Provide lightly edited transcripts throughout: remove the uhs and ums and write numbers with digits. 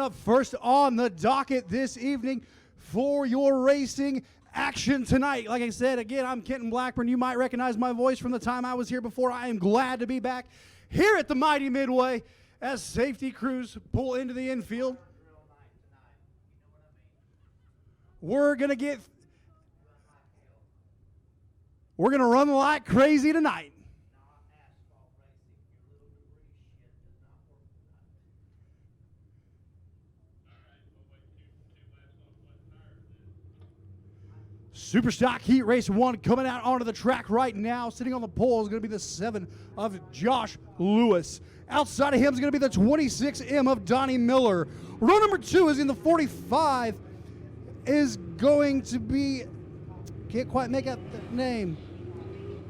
Up first on the docket this evening for your racing action tonight. Like I said, again, I'm Kenton Blackburn. You might recognize my voice from the time I was here before. I am glad to be back here at the Mighty Midway as safety crews pull into the infield. We're going to run like crazy tonight. Superstock Heat Race 1 coming out onto the track right now. Sitting on the pole is going to be the 7 of Josh Lewis. Outside of him is going to be the 26M of Donnie Miller. Row number 2 is in the 45. Is going to be, can't quite make out the name.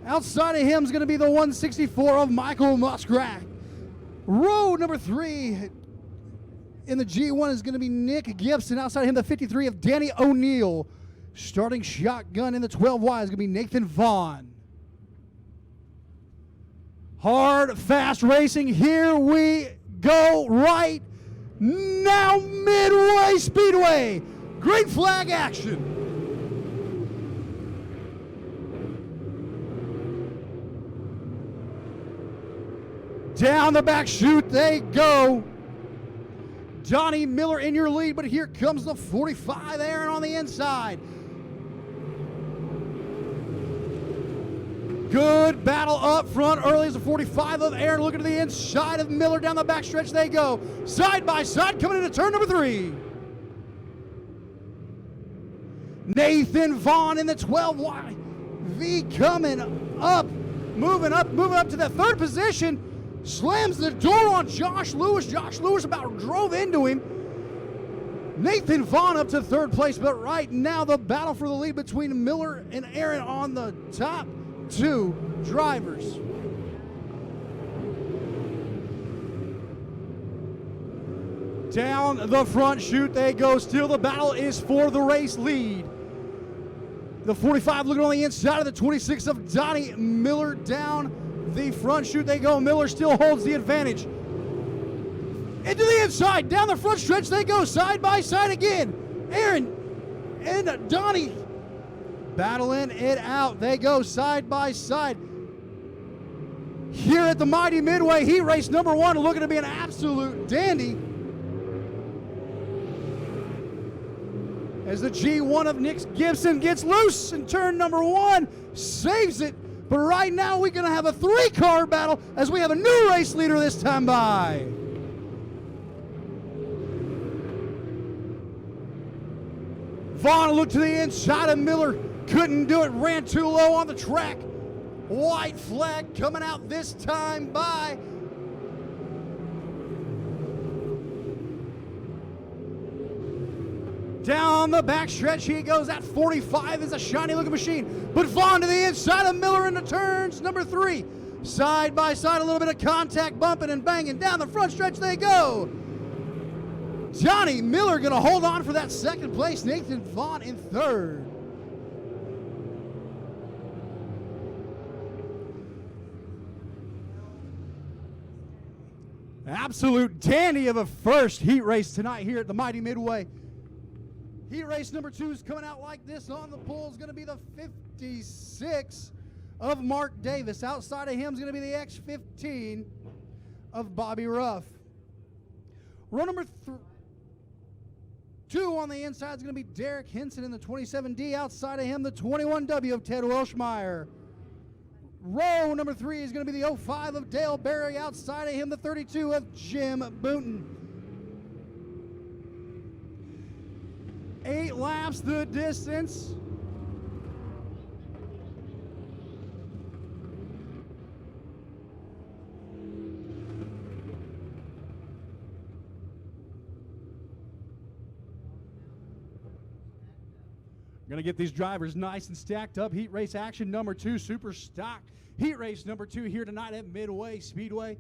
Outside of him is going to be the 164 of Michael Muskrat. Row number 3 in the G1 is going to be Nick Gibson. Outside of him, the 53 of Danny O'Neill. Starting shotgun in the 12Y is going to be Nathan Vaughn. Hard, fast racing. Here we go right now. Midway Speedway. Green flag action. Down the back chute they go. Donnie Miller in your lead, but here comes the 45, Aaron on the inside. Good battle up front early as the 45 of Aaron looking to the inside of Miller. Down the backstretch they go. Side by side coming into turn number 3. Nathan Vaughn in the 12Y. V coming up, moving up to that 3rd position. Slams the door on Josh Lewis. Josh Lewis about drove into him. Nathan Vaughn up to 3rd place, but right now the battle for the lead between Miller and Aaron on the top 2 drivers. Down the front chute they go. Still the battle is for the race lead. The 45 looking on the inside of the 26 of Donnie Miller. Down the front chute they go. Miller still holds the advantage. Into the inside. Down the front stretch they go. Side by side again. Aaron and Donnie battling it out. They go side by side. Here at the Mighty Midway Heat Race number 1, looking to be an absolute dandy. As the G1 of Nick Gibson gets loose in turn number 1, saves it. But right now we're going to have a 3-car battle as we have a new race leader this time by. Vaughn looked to the inside of Miller. Couldn't do it, ran too low on the track. White flag coming out this time by. Down the backstretch he goes. That 45 is a shiny looking machine. But Vaughn to the inside of Miller into turns number 3. Side by side, a little bit of contact, bumping and banging. Down the front stretch they go. Donnie Miller going to hold on for that 2nd place. Nathan Vaughn in 3rd. Absolute dandy of a first heat race tonight here at the Mighty Midway. Heat race number 2 is coming out like this. On the pole is going to be the 56 of Mark Davis. Outside of him is going to be the X15 of Bobby Ruff. Row number 2 on the inside is going to be Derek Henson in the 27D. Outside of him, the 21W of Ted Welshmeyer. Row number 3 is going to be the 05 of Dale Berry. Outside of him, the 32 of Jim Boonton. 8 laps the distance. Going to get these drivers nice and stacked up. Heat race action number 2, super stock. Heat race number 2 here tonight at Midway Speedway.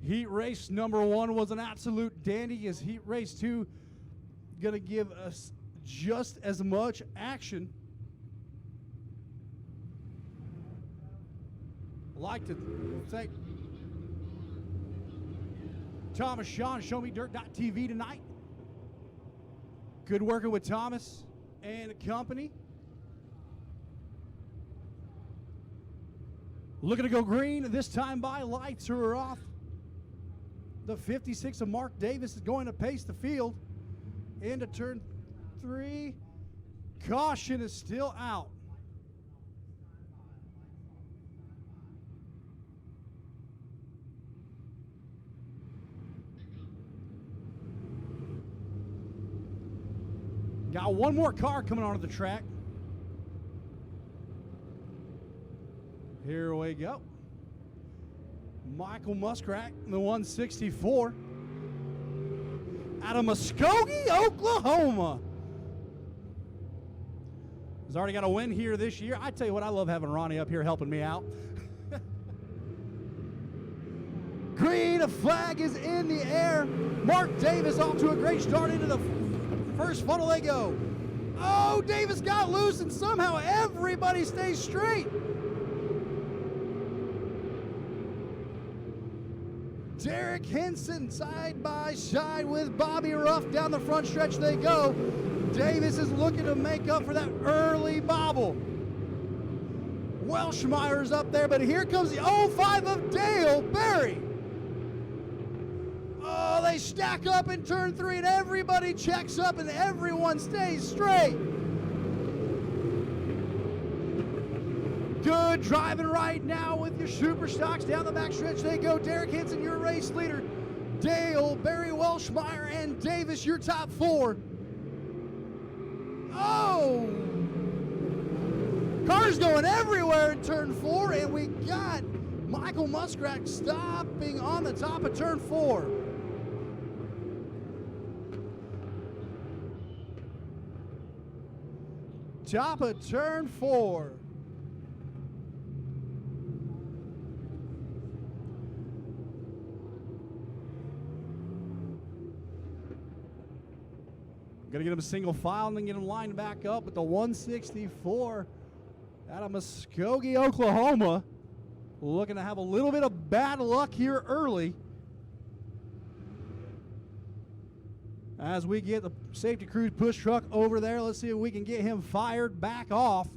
Heat race number 1 was an absolute dandy, as heat race 2 going to give us just as much action. Like to thank Thomas Shaw, ShowMeDirt.tv tonight. Good working with Thomas and company. Looking to go green this time by. Lights are off. The 56 of Mark Davis is going to pace the field into turn 3. Caution is still out. Got one more car coming onto the track. Here we go. Michael Muskrat, the 164. Out of Muskogee, Oklahoma. He's already got a win here this year. I tell you what, I love having Ronnie up here helping me out. Green flag is in the air. Mark Davis off to a great start into the first funnel they go. Oh, Davis got loose and somehow everybody stays straight. Derek Henson side by side with Bobby Ruff. Down the front stretch they go. Davis is looking to make up for that early bobble. Welshmeyer's up there, but here comes the 05 of Dale Berry. Oh, they stack up in turn 3 and everybody checks up and everyone stays straight. Good driving right now with your super stocks. Down the backstretch they go. Derek Henson, your race leader. Dale, Barry Welshmeyer, and Davis, your top 4. Oh! Cars going everywhere in turn 4, and we got Michael Muskrat stopping on the top of turn 4. Top of turn 4. Gonna get him single file and then get him lined back up with the 164 out of Muskogee, Oklahoma. Looking to have a little bit of bad luck here early. As we get the safety cruise push truck over there, let's see if we can get him fired back off.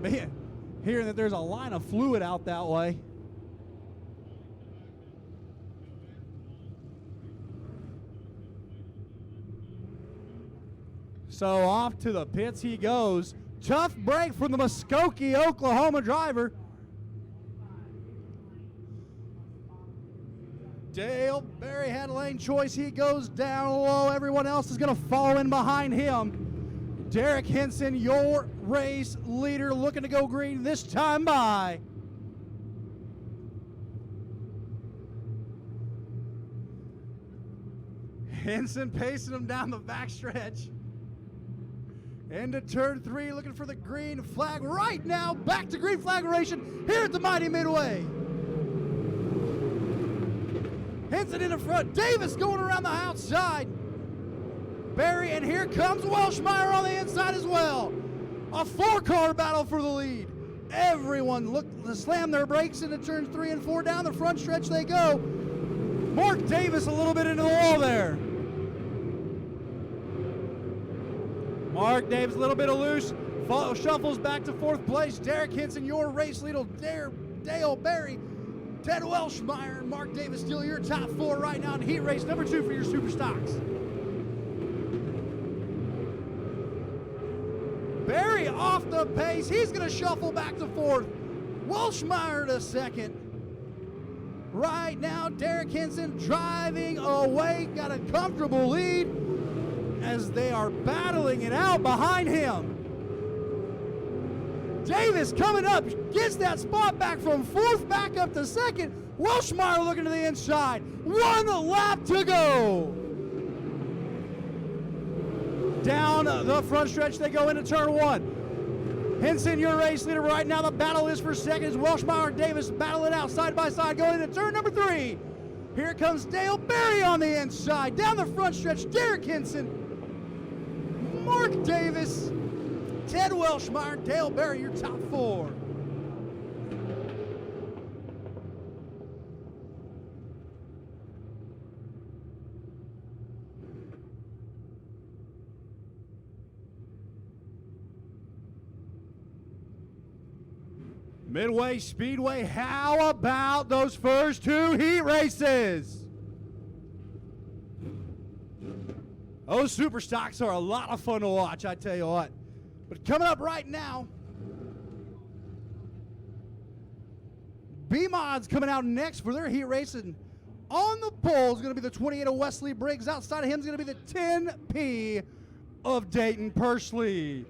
Man, hearing that there's a line of fluid out that way. So off to the pits he goes. Tough break from the Muskogee, Oklahoma driver. Dale Berry had lane choice. He goes down low. Everyone else is going to follow in behind him. Derek Henson, your race leader, looking to go green this time by. Henson pacing him down the backstretch. Into turn 3, looking for the green flag right now. Back to green flagration here at the Mighty Midway. Henson in the front. Davis going around the outside. Berry, and here comes Welshmeyer on the inside as well. A 4-car battle for the lead. Everyone look to slam their brakes into turns 3 and 4. Down the front stretch they go. Mark Davis a little bit into the wall there. Mark Davis a little bit of loose. Shuffles back to 4th place. Derek Henson, your race leader. Dale Berry. Ted Welshmeyer and Mark Davis still your top 4 right now in heat race number 2 for your super stocks. Berry off the pace. He's going to shuffle back to 4th. Welshmeyer to 2nd. Right now, Derek Henson driving away. Got a comfortable lead as they are battling it out behind him. Davis coming up, gets that spot back from 4th back up to 2nd. Welshmeyer looking to the inside. 1 lap to go. Down the front stretch they go into turn 1. Henson, your race leader right now. The battle is for 2nd as Welshmeyer and Davis battle it out side by side going into turn number 3. Here comes Dale Berry on the inside. Down the front stretch, Derek Henson, Mark Davis, Ted Welshmeyer, Dale Berry, your top 4. Midway Speedway, how about those first two heat races? Those super stocks are a lot of fun to watch, I tell you what. But coming up right now, B-Mod's coming out next for their heat racing. On the pole is going to be the 28 of Wesley Briggs. Outside of him is going to be the 10P of Dayton Pursley.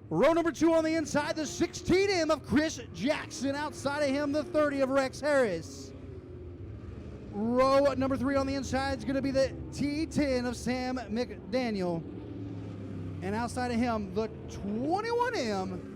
Row number 2 on the inside, the 16M of Chris Jackson. Outside of him, the 30 of Rex Harris. Row number 3 on the inside is going to be the T10 of Sam McDaniel. And outside of him, the 21M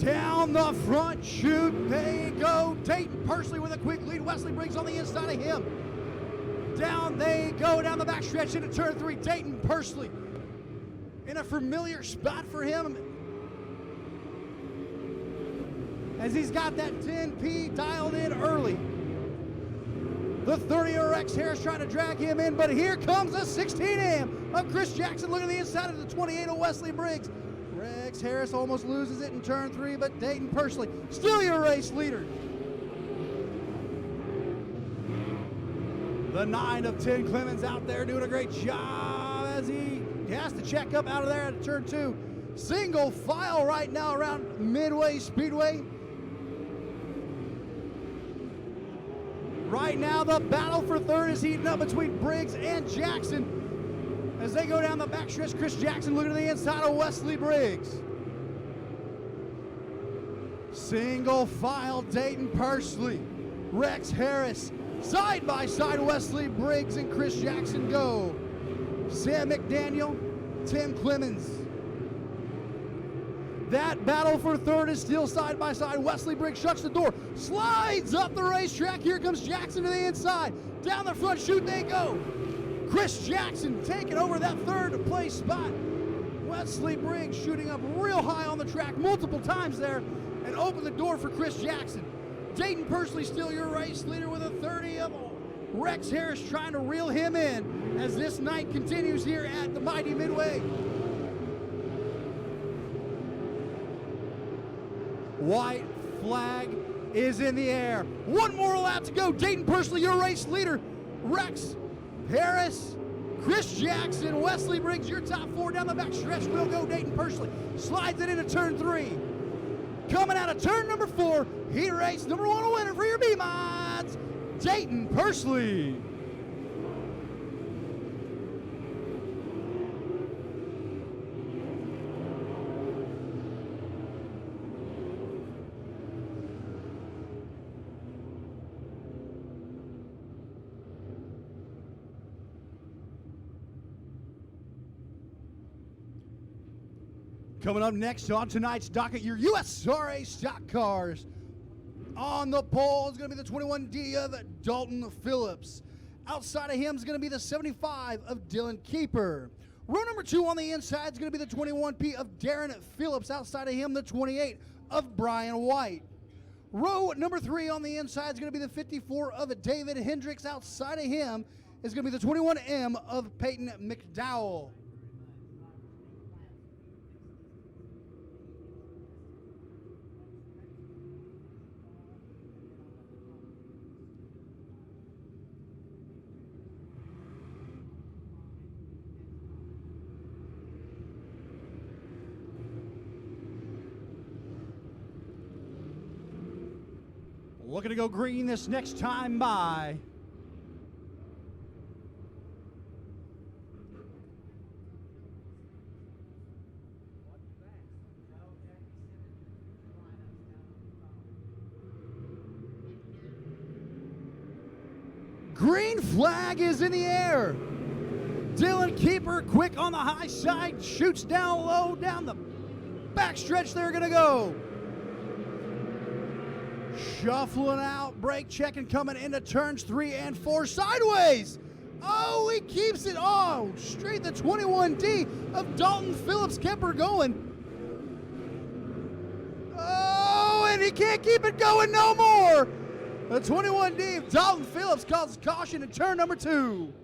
down the front chute they go. Dayton Pursley with a quick lead. Wesley Briggs on the inside of him. Down they go down the backstretch into turn 3. Dayton Pursley in a familiar spot for him as he's got that 10P dialed in early. The 30 of Rex Harris trying to drag him in, but here comes the 16M of Chris Jackson. Look at the inside of the 28 of Wesley Briggs. Rex Harris almost loses it in turn 3, but Dayton Pursley still your race leader. The 9 of 10 Clemens out there doing a great job as he has to check up out of there at turn 2. Single file right now around Midway Speedway. Right now the battle for third is heating up between Briggs and Jackson. As they go down the backstretch, Chris Jackson looking to the inside of Wesley Briggs. Single file, Dayton Pursley, Rex Harris, side by side, Wesley Briggs and Chris Jackson go. Sam McDaniel, Tim Clemens. That battle for third is still side by side. Wesley Briggs shuts the door, slides up the racetrack. Here comes Jackson to the inside. Down the front chute they go. Chris Jackson taking over that third place spot. Wesley Briggs shooting up real high on the track multiple times there and opened the door for Chris Jackson. Dayton Pursley still your race leader with a 30 of Rex Harris trying to reel him in as this night continues here at the mighty Midway. White flag is in the air. One more lap to go. Dayton Pursley your race leader. Rex Harris, Chris Jackson, Wesley Briggs, your top 4 down the back stretch. Will go Dayton Pursley. Slides it into turn 3. Coming out of turn number 4, heat race number 1 winner for your B-Mods, Dayton Pursley. Coming up next on tonight's docket, your USRA stock cars. On the pole is going to be the 21D of Dalton Phillips. Outside of him is going to be the 75 of Dylan Keeper. Row number 2 on the inside is going to be the 21P of Darren Phillips. Outside of him, the 28 of Brian White. Row number 3 on the inside is going to be the 54 of David Hendricks. Outside of him is going to be the 21M of Peyton McDowell. Looking to go green this next time by. Green flag is in the air. Dylan Keeper quick on the high side, shoots down low, down the backstretch they're gonna go. Shuffling out, brake checking, coming into turns 3 and 4 sideways. Oh, he keeps it. Oh, straight the 21D of Dalton Phillips kept her going. Oh, and he can't keep it going no more. The 21D of Dalton Phillips causes caution in turn number 2.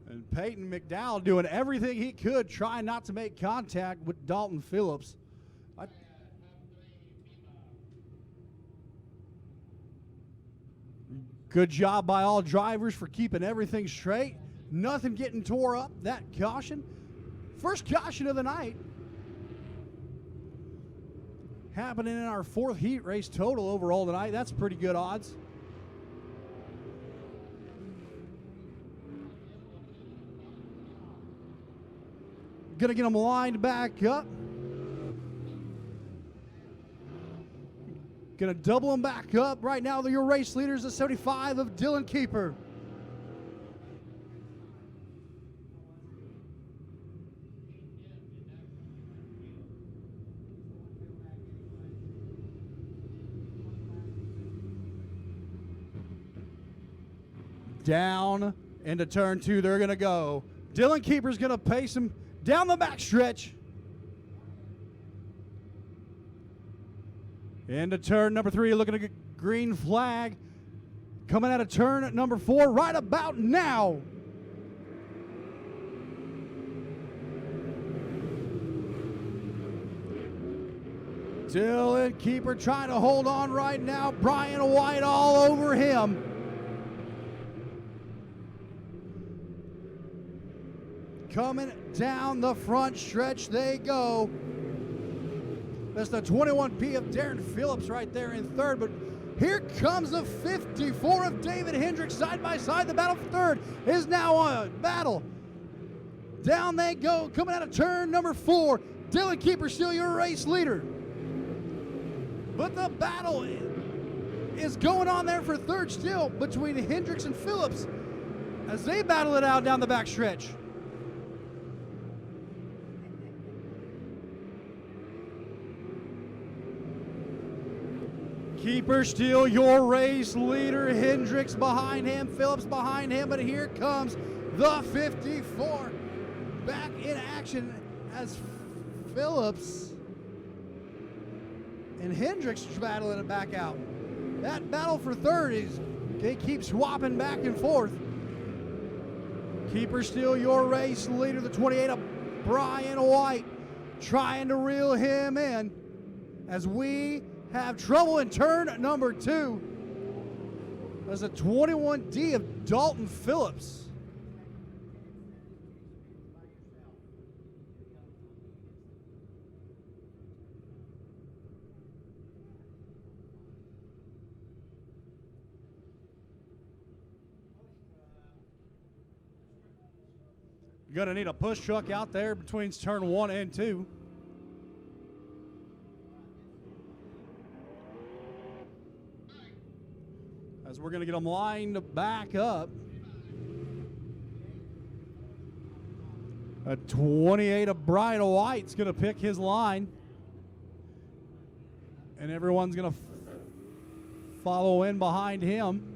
And Peyton McDowell doing everything he could, trying not to make contact with Dalton Phillips. Good job by all drivers for keeping everything straight. Nothing getting tore up. That caution. First caution of the night. Happening in our 4th heat race total overall tonight. That's pretty good odds. Gonna get them lined back up. Gonna double them back up. Right now, your race leaders, the 75 of Dylan Keeper. Down into turn 2, they're gonna go. Dylan Keeper's gonna pace him down the back stretch. Into turn number 3, looking at a green flag. Coming out of turn number 4 right about now. Dylan Keeper trying to hold on right now. Brian White all over him. Coming down the front stretch they go. That's the 21P of Darren Phillips right there in 3rd, but here comes the 54 of David Hendricks side by side. The battle for 3rd is now on battle. Down they go, coming out of turn number 4. Dylan Keeper still your race leader. But the battle is going on there for 3rd still between Hendricks and Phillips as they battle it out down the back stretch. Keeper still your race leader. Hendricks behind him, Phillips behind him, but here comes the 54 back in action as Phillips and Hendricks battling it back out. That battle for 3rd is, they keep swapping back and forth. Keeper still your race leader, the 28 of Brian White, trying to reel him in as we have trouble in turn number 2. There's a 21D of Dalton Phillips. You're gonna need a push truck out there between turn 1 and 2. As we're going to get them lined back up. A 28 of Brian White's going to pick his line. And everyone's going to follow in behind him.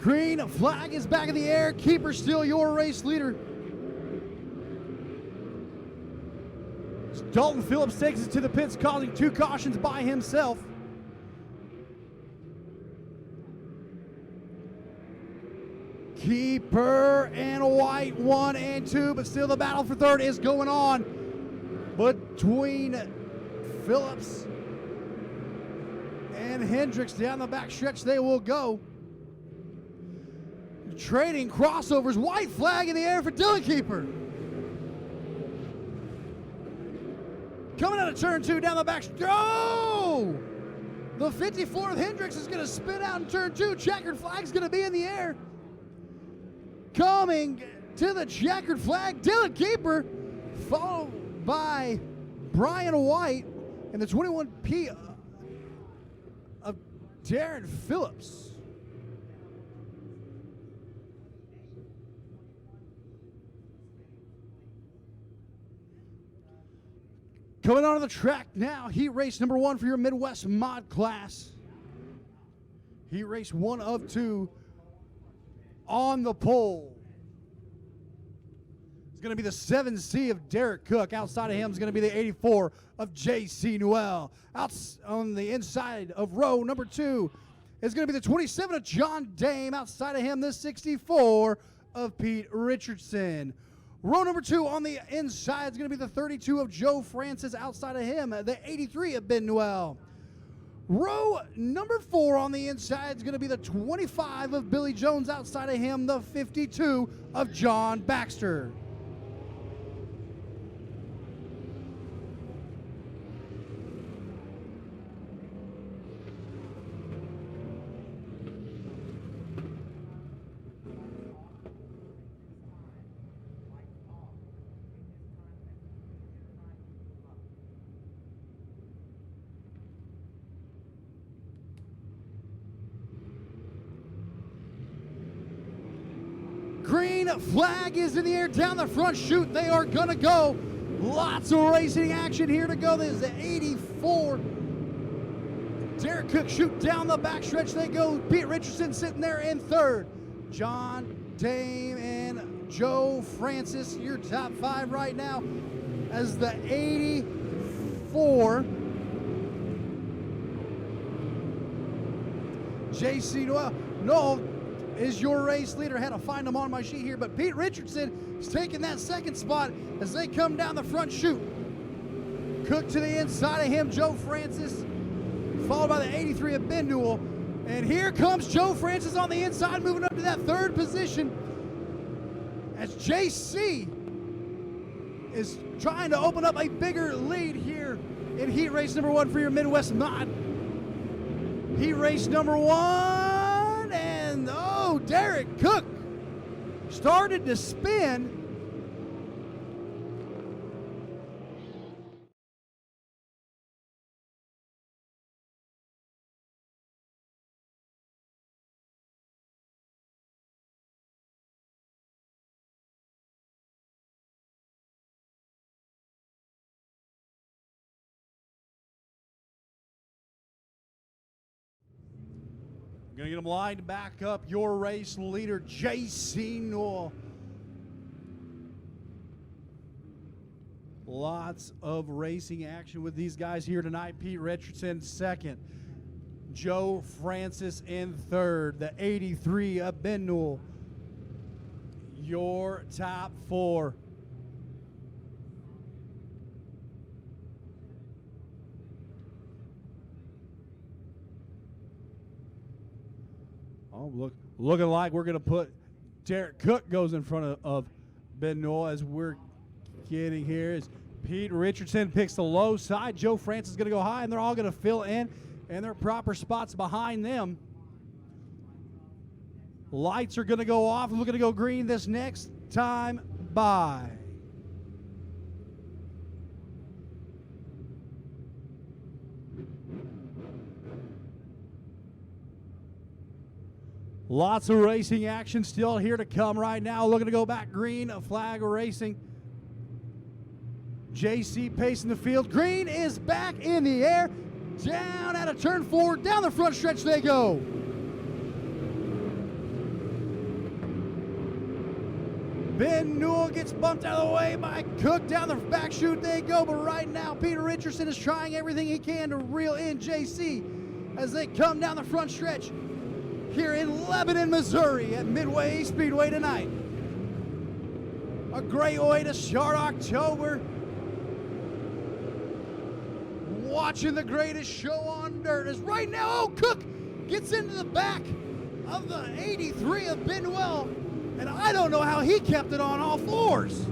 Green flag is back in the air. Keeper still your race leader. Dalton Phillips takes it to the pits, causing 2 cautions by himself. Keeper and White 1 and 2, but still the battle for 3rd is going on between Phillips and Hendricks. Down the back stretch they will go. Trading crossovers, white flag in the air for Dylan Keeper. Coming out of turn 2 down the back. Oh! The 54th Hendricks is going to spin out in turn 2. Checkered flag's going to be in the air. Coming to the checkered flag, Dylan Keeper, followed by Brian White and the 21P of Darren Phillips. Coming onto the track now, heat race number 1 for your Midwest mod class. Heat race 1 of 2 on the pole. It's going to be the 7C of Derek Cook. Outside of him is going to be the 84 of J.C. Newell. Out on the inside of row number 2 is going to be the 27 of John Dame. Outside of him, the 64 of Pete Richardson. Row number 2 on the inside is going to be the 32 of Joe Francis. Outside of him, the 83 of Ben Newell. Row number 4 on the inside is going to be the 25 of Billy Jones. Outside of him, the 52 of John Baxter. Green flag is in the air down the front chute. They are going to go. Lots of racing action here to go. This is the 84. Derek Cook shoot down the backstretch. They go. Pete Richardson sitting there in third. John Dame and Joe Francis, your top 5 right now, as the 84. J.C. Noel is your race leader. I had to find him on my sheet here, but Pete Richardson is taking that second spot as they come down the front chute. Cook to the inside of him, Joe Francis, followed by the 83 of Ben Newell. And here comes Joe Francis on the inside, moving up to that third position as JC is trying to open up a bigger lead here in heat race number 1 for your Midwest mod. Heat race number 1, and oh, Derek Cook started to spin. Gonna get them lined back up. Your race leader, J.C. Newell. Lots of racing action with these guys here tonight. Pete Richardson second. Joe Francis in third. The 83 of Ben Newell. Your top 4. Oh, looking like we're going to put Derek Cook goes in front of Ben Newell as we're getting here. As Pete Richardson picks the low side. Joe Francis is going to go high, and they're all going to fill in their proper spots behind them. Lights are going to go off. We're going to go green this next time by. Lots of racing action still here to come right now. Looking to go back green, a flag racing. JC pacing the field. Green is back in the air. Down out of turn 4. Down the front stretch they go. Ben Newell gets bumped out of the way by Cook. Down the back chute they go. But right now, Peter Richardson is trying everything he can to reel in JC as they come down the front stretch here in Lebanon, Missouri at Midway Speedway tonight. A great way to start October. Watching the greatest show on dirt is right now. Oh, Cook gets into the back of the 83 of Ben Newell, and I don't know how he kept it on all fours.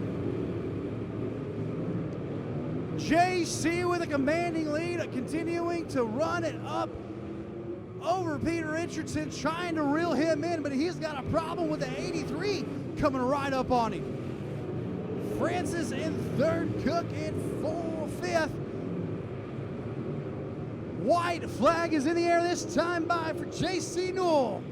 JC with a commanding lead, continuing to run it up over Peter Richardson, trying to reel him in, but he's got a problem with the 83 coming right up on him. Francis in third, Cook in fifth. White flag is in the air this time by for JC Newell.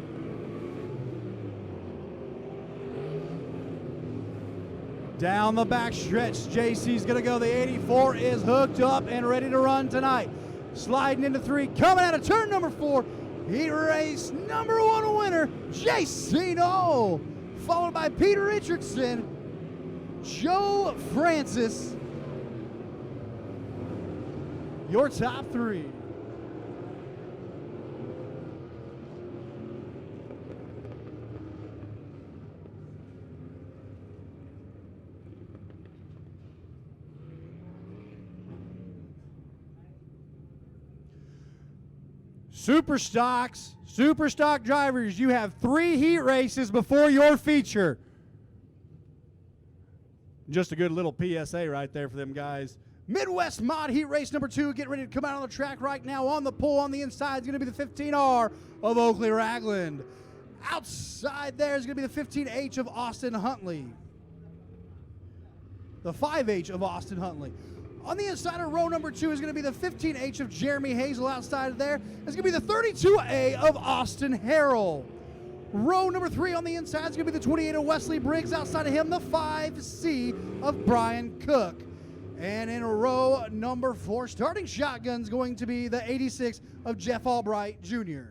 Down the back stretch, JC's gonna go. The 84 is hooked up and ready to run tonight. Sliding into 3, coming out of turn number 4. Heat race number 1 winner, JC Newell, followed by Peter Richardson, Joe Francis. Your top 3. Super stock drivers, you have 3 heat races before your feature. Just a good little PSA right there for them guys. Midwest Mod Heat Race number 2, get ready to come out on the track right now. On the pole on the inside is going to be the 15R of Oakley Ragland. Outside there is going to be the 15H of Austin Huntley. The 5H of Austin Huntley. On the inside of row number 2 is going to be the 15H of Jeremy Hazel. Outside of there is going to be the 32A of Austin Harrell. Row number 3 on the inside is going to be the 28 of Wesley Briggs. Outside of him, the 5C of Brian Cook. And in row number 4, starting shotgun is going to be the 86 of Jeff Albright Jr.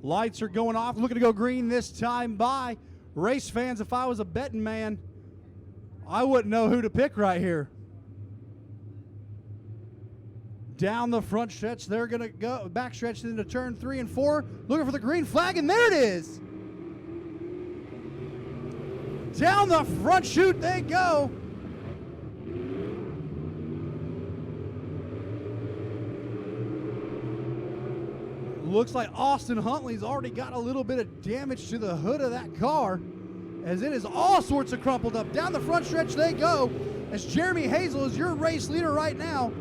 Lights are going off, looking to go green this time by. Race fans, if I was a betting man, I wouldn't know who to pick right here. Down the front stretch, they're going to go back stretch into turn 3 and 4, looking for the green flag, and there it is. Down the front chute they go. Looks like Austin Huntley's already got a little bit of damage to the hood of that car, as it is all sorts of crumpled up. Down the front stretch they go, as Jeremy Hazel is your race leader right now,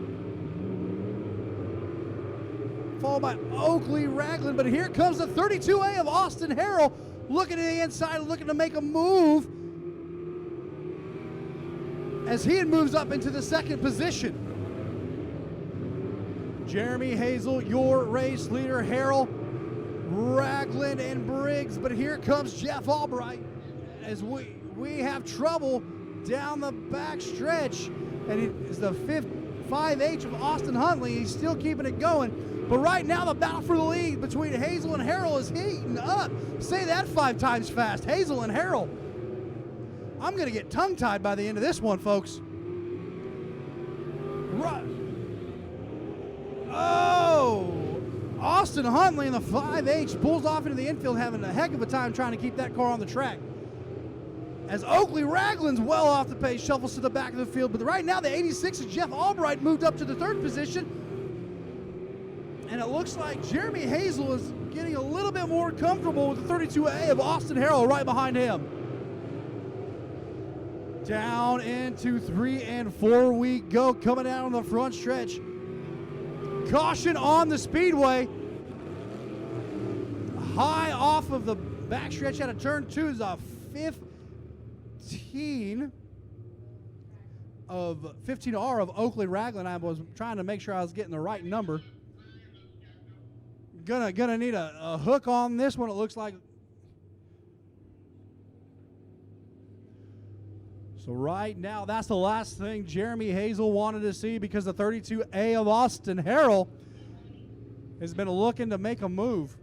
followed by Oakley Ragland. But here comes the 32A of Austin Harrell, looking to the inside, looking to make a move, as he moves up into the second position. Jeremy Hazel, your race leader, Harrell, Ragland, and Briggs. But here comes Jeff Albright, as we have trouble down the back stretch. And it is the 5H of Austin Huntley. He's still keeping it going. But right now, the battle for the lead between Hazel and Harrell is heating up. Say that 5 times fast. Hazel and Harrell. I'm going to get tongue-tied by the end of this one, folks. Right. Oh! Austin Huntley in the 5H pulls off into the infield, having a heck of a time trying to keep that car on the track. As Oakley Ragland's well off the pace, shuffles to the back of the field. But right now, the 86 of Jeff Albright moved up to the 3rd position. And it looks like Jeremy Hazel is getting a little bit more comfortable with the 32A of Austin Harrell right behind him. Down into 3 and 4 we go, coming out on the front stretch. Caution on the speedway. High off of the backstretch out of turn 2 is a 15R of Oakley Ragland. I was trying to make sure I was getting the right number. Gonna need a hook on this one, it looks like. So right now, that's the last thing Jeremy Hazel wanted to see, because the 32A of Austin Harrell has been looking to make a move.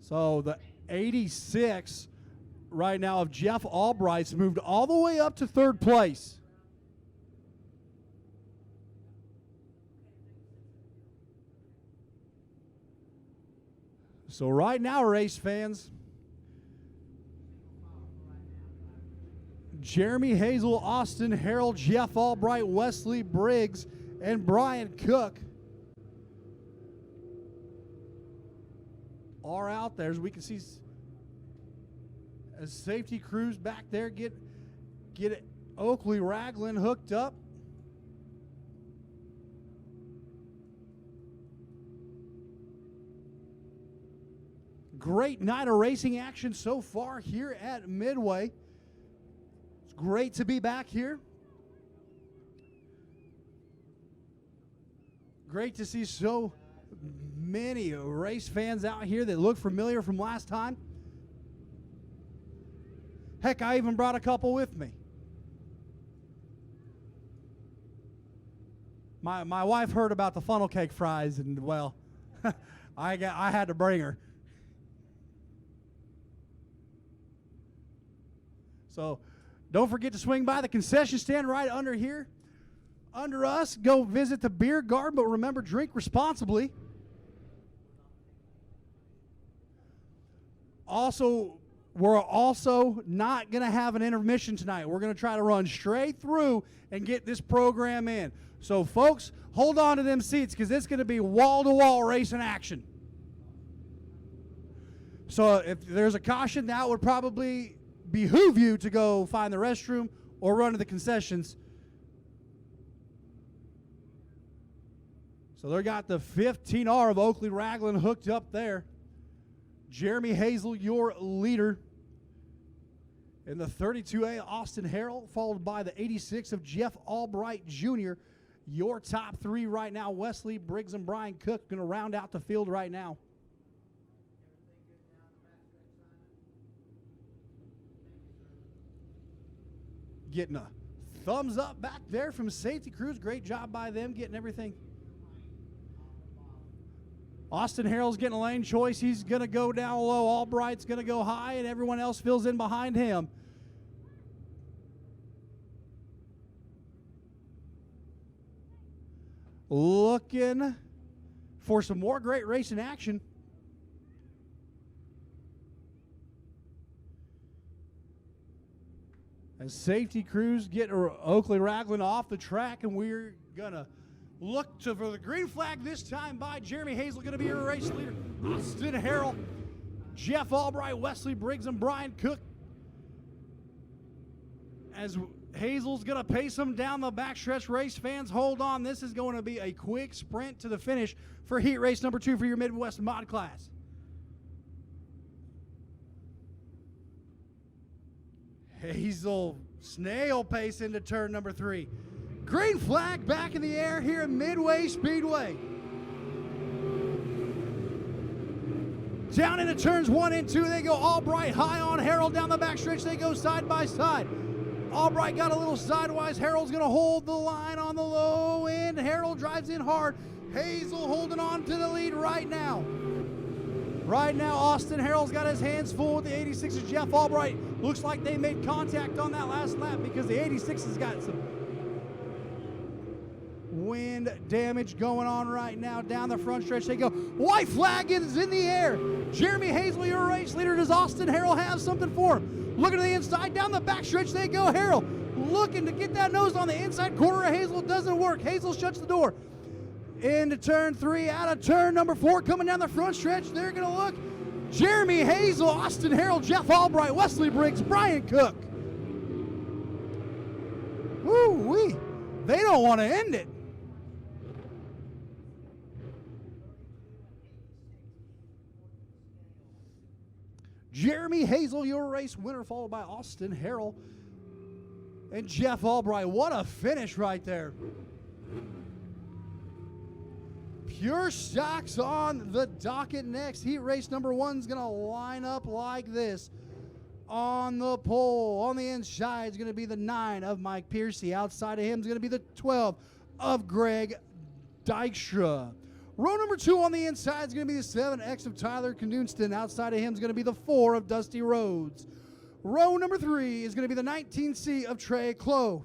So the 86 right now of Jeff Albright's moved all the way up to 3rd place. So right now, race fans, Jeremy Hazel, Austin Harold, Jeff Albright, Wesley Briggs, and Brian Cook are out there. As we can see, as safety crews back there get Oakley Ragland hooked up. Great night of racing action so far here at Midway. It's great to be back here. Great to see so many race fans out here that look familiar from last time. Heck, I even brought a couple with me. My wife heard about the funnel cake fries, and well, I had to bring her. So don't forget to swing by the concession stand right under here. Under us, go visit the beer garden, but remember, drink responsibly. Also, we're also not going to have an intermission tonight. We're going to try to run straight through and get this program in. So, folks, hold on to them seats because it's going to be wall-to-wall racing action. So if there's a caution, that would probably behoove you to go find the restroom or run to the concessions. So they got the 15R of Oakley Ragland hooked up there. Jeremy Hazel, your leader. In the 32A, Austin Harrell, followed by the 86 of Jeff Albright Jr. Your top three right now, Wesley Briggs and Brian Cook, going to round out the field right now. Getting a thumbs up back there from safety crews. Great job by them getting everything. Austin Harrell's getting a lane choice. He's going to go down low. Albright's going to go high, and everyone else fills in behind him. Looking for some more great racing action. As safety crews get Oakley Ragland off the track, and we're going to look for the green flag this time by Jeremy Hazel, going to be your race leader. Austin Harrell, Jeff Albright, Wesley Briggs, and Brian Cook. As Hazel's going to pace them down the backstretch. Race fans, hold on. This is going to be a quick sprint to the finish for heat race number 2 for your Midwest mod class. Hazel snail pace into turn number 3. Green flag back in the air here at Midway Speedway. Down into turns 1 and 2, they go Albright high on Harold. Down the backstretch, they go side by side. Albright got a little sidewise. Harold's going to hold the line on the low end. Harold drives in hard. Hazel holding on to the lead right now. Right now, Austin Harold's got his hands full with the 86 of Jeff Albright. Looks like they made contact on that last lap because the 86 has got some wind damage going on right now. Down the front stretch they go. White flag is in the air. Jeremy Hazel, your race leader. Does Austin Harold have something for him? Looking to the inside. Down the back stretch they go. Harold looking to get that nose on the inside corner of Hazel. Doesn't work. Hazel shuts the door. Into turn 3, out of turn number 4, coming down the front stretch. They're going to look. Jeremy Hazel, Austin Harold, Jeff Albright, Wesley Briggs, Brian Cook. Woo-wee. They don't want to end it. Jeremy Hazel, your race winner, followed by Austin Harold and Jeff Albright. What a finish right there. Pure stocks on the docket next. Heat race number 1 is going to line up like this. On the pole, on the inside is going to be the 9 of Mike Piercy. Outside of him is going to be the 12 of Greg Dykstra. Row number 2 on the inside is going to be the 7X of Tyler Knudsen. Outside of him is going to be the 4 of Dusty Rhodes. Row number 3 is going to be the 19C of Trey Clough.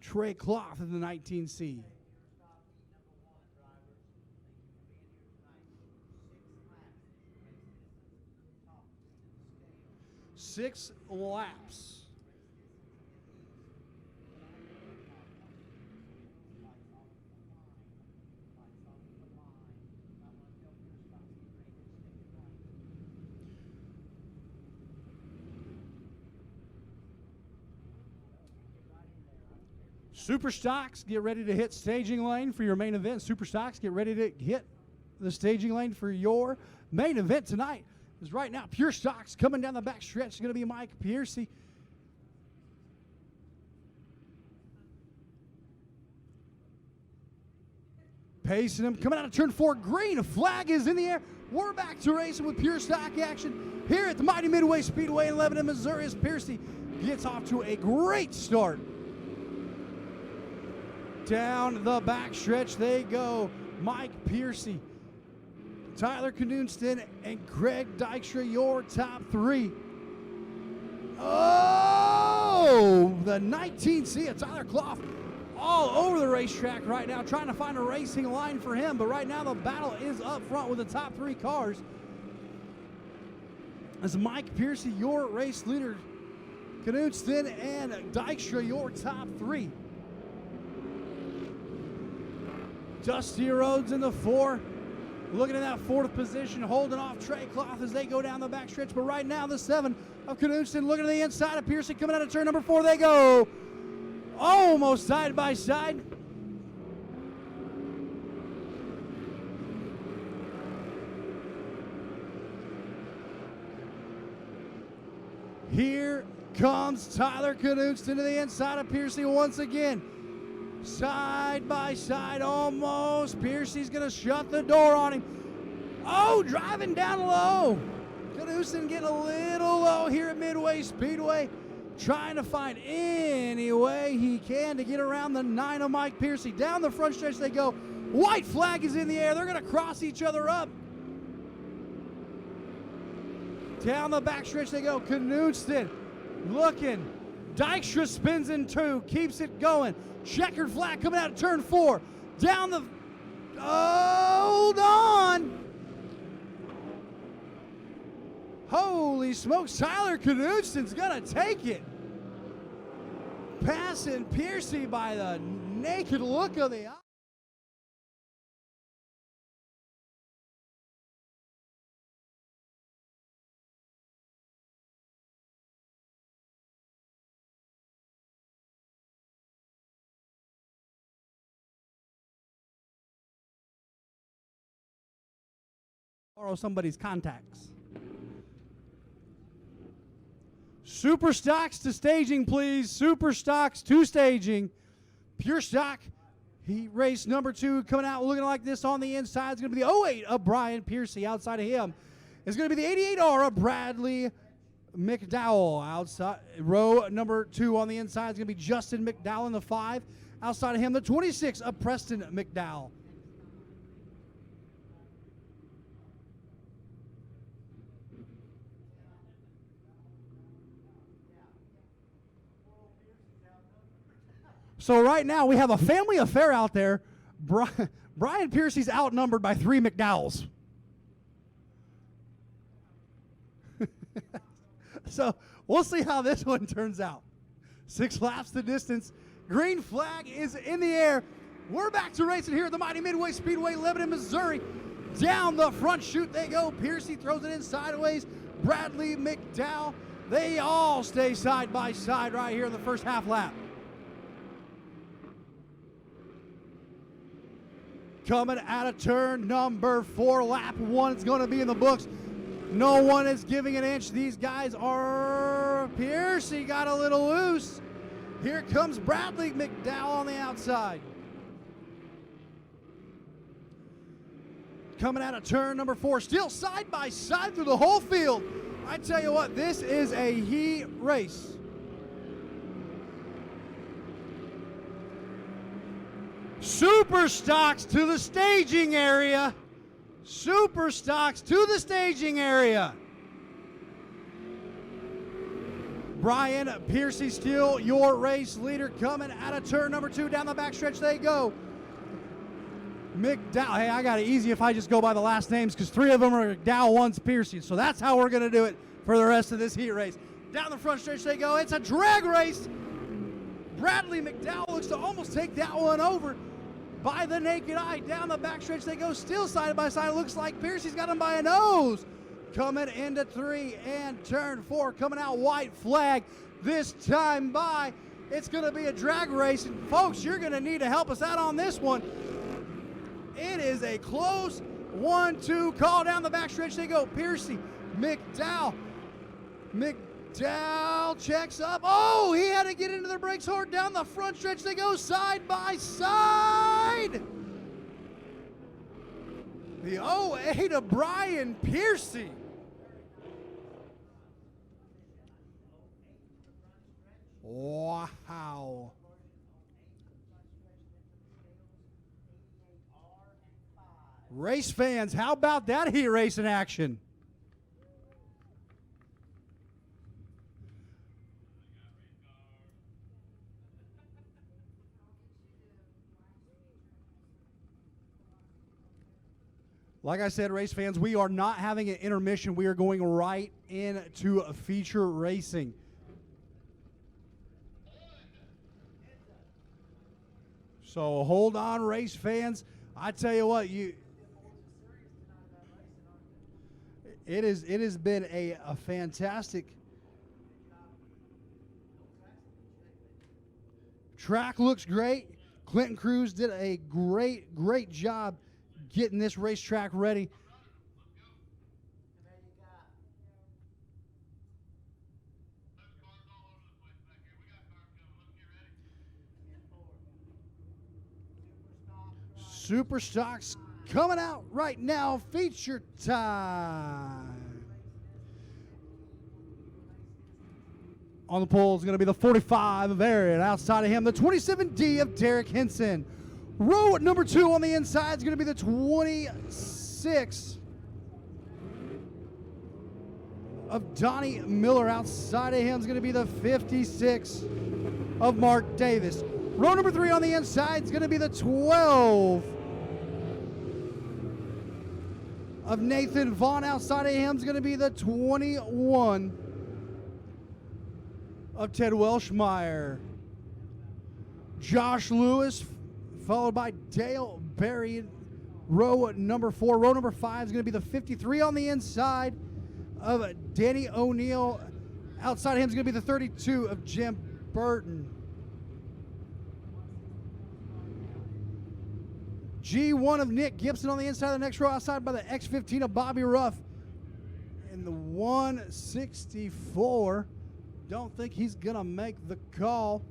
Trey Clough in the 19C. 6 laps. Super Stocks, get ready to hit staging lane for your main event. Super Stocks, get ready to hit the staging lane for your main event tonight. Is right now Pure Stocks coming down the back stretch. Is going to be Mike Piercy. Pacing him, coming out of turn 4. Green flag is in the air. We're back to racing with Pure Stock action here at the mighty Midway Speedway in Lebanon, Missouri, as Piercy gets off to a great start. Down the back stretch they go. Mike Piercy, Tyler Knudsen, and Greg Dykstra, your top 3. Oh, the 19C of Tyler Clough all over the racetrack right now, trying to find a racing line for him. But right now the battle is up front with the top 3 cars. As Mike Piercy, your race leader, Knudsen and Dykstra, your top 3. Dusty Rhodes in the 4, looking at that 4th position, holding off Trey Clough as they go down the back stretch. But right now, the 7 of Knudsen looking at the inside of Piercy, coming out of turn number 4. They go almost side by side. Here comes Tyler Knudsen to the inside of Piercy once again. Side by side, almost. Piercy's going to shut the door on him. Oh, driving down low. Knudsen getting a little low here at Midway Speedway. Trying to find any way he can to get around the 9 of Mike Piercy. Down the front stretch they go. White flag is in the air. They're going to cross each other up. Down the back stretch they go. Knudsen looking. Dykstra spins in 2, keeps it going. Checkered flag coming out of turn 4. Down the, hold on. Holy smokes, Tyler Knudsen's gonna take it. Passing Piercy by the naked look of the eye. Borrow somebody's contacts. Super Stocks to staging, please. Super Stocks to staging. Pure Stock, he raced number 2, coming out looking like this on the inside. It's going to be the 08 of Brian Piercy. Outside of him is going to be the 88R of Bradley McDowell. Outside, row number 2 on the inside is going to be Justin McDowell in the 5. Outside of him, the 26 of Preston McDowell. So right now we have a family affair out there. Brian Piercy's outnumbered by 3 McDowells. So we'll see how this one turns out. 6 laps the distance. Green flag is in the air. We're back to racing here at the mighty Midway Speedway, Lebanon, Missouri. Down the front chute they go. Piercy throws it in sideways. Bradley McDowell. They all stay side by side right here in the first half lap. Coming out of turn number 4, lap 1 is going to be in the books. No one is giving an inch. These guys are, Piercy got a little loose. Here comes Bradley McDowell on the outside. Coming out of turn number 4, still side by side through the whole field. I tell you what, this is a heat race. Super Stocks to the staging area. Super Stocks to the staging area. Brian Piercy still your race leader, coming out of turn number 2. Down the backstretch they go. McDowell. Hey, I got it easy if I just go by the last names because 3 of them are McDowell, 1's Piercy. So that's how we're going to do it for the rest of this heat race. Down the front stretch they go. It's a drag race. Bradley McDowell looks to almost take that one over by the naked eye. Down the back stretch they go, still side by side. Looks like Piercy's got him by a nose. Coming into 3 and turn 4, coming out white flag this time by. It's going to be a drag race, and folks, you're going to need to help us out on this one. It is a close 1-2 call. Down the back stretch they go. Piercy, McDowell checks up. Oh, he had to get into the brakes hard. Down the front stretch they go, side by side. The 08 of Brian Piercy. Wow. Race fans, how about that heat race in action? Like I said, race fans, we are not having an intermission. We are going right into feature racing. So hold on, race fans. I tell you what, it has been a fantastic track. Looks great. Clinton Cruz did a great job getting this racetrack ready. Super Stocks coming out right now. Feature time. On the pole is going to be the 45 of Aaron. Outside of him, the 27D of Derek Henson. Row at number 2 on the inside is going to be the 26 of Donnie Miller. Outside of him is going to be the 56 of Mark Davis. Row number 3 on the inside is going to be the 12 of Nathan Vaughn. Outside of him is going to be the 21 of Ted Welshmeyer. Josh Lewis, followed by Dale Berry. Row number 4. Row number 5 is going to be the 53 on the inside of Danny O'Neill. Outside of him is going to be the 32 of Jim Burton. G1 of Nick Gibson on the inside of the next row, outside by the X15 of Bobby Ruff. And the 164, don't think he's going to make the call.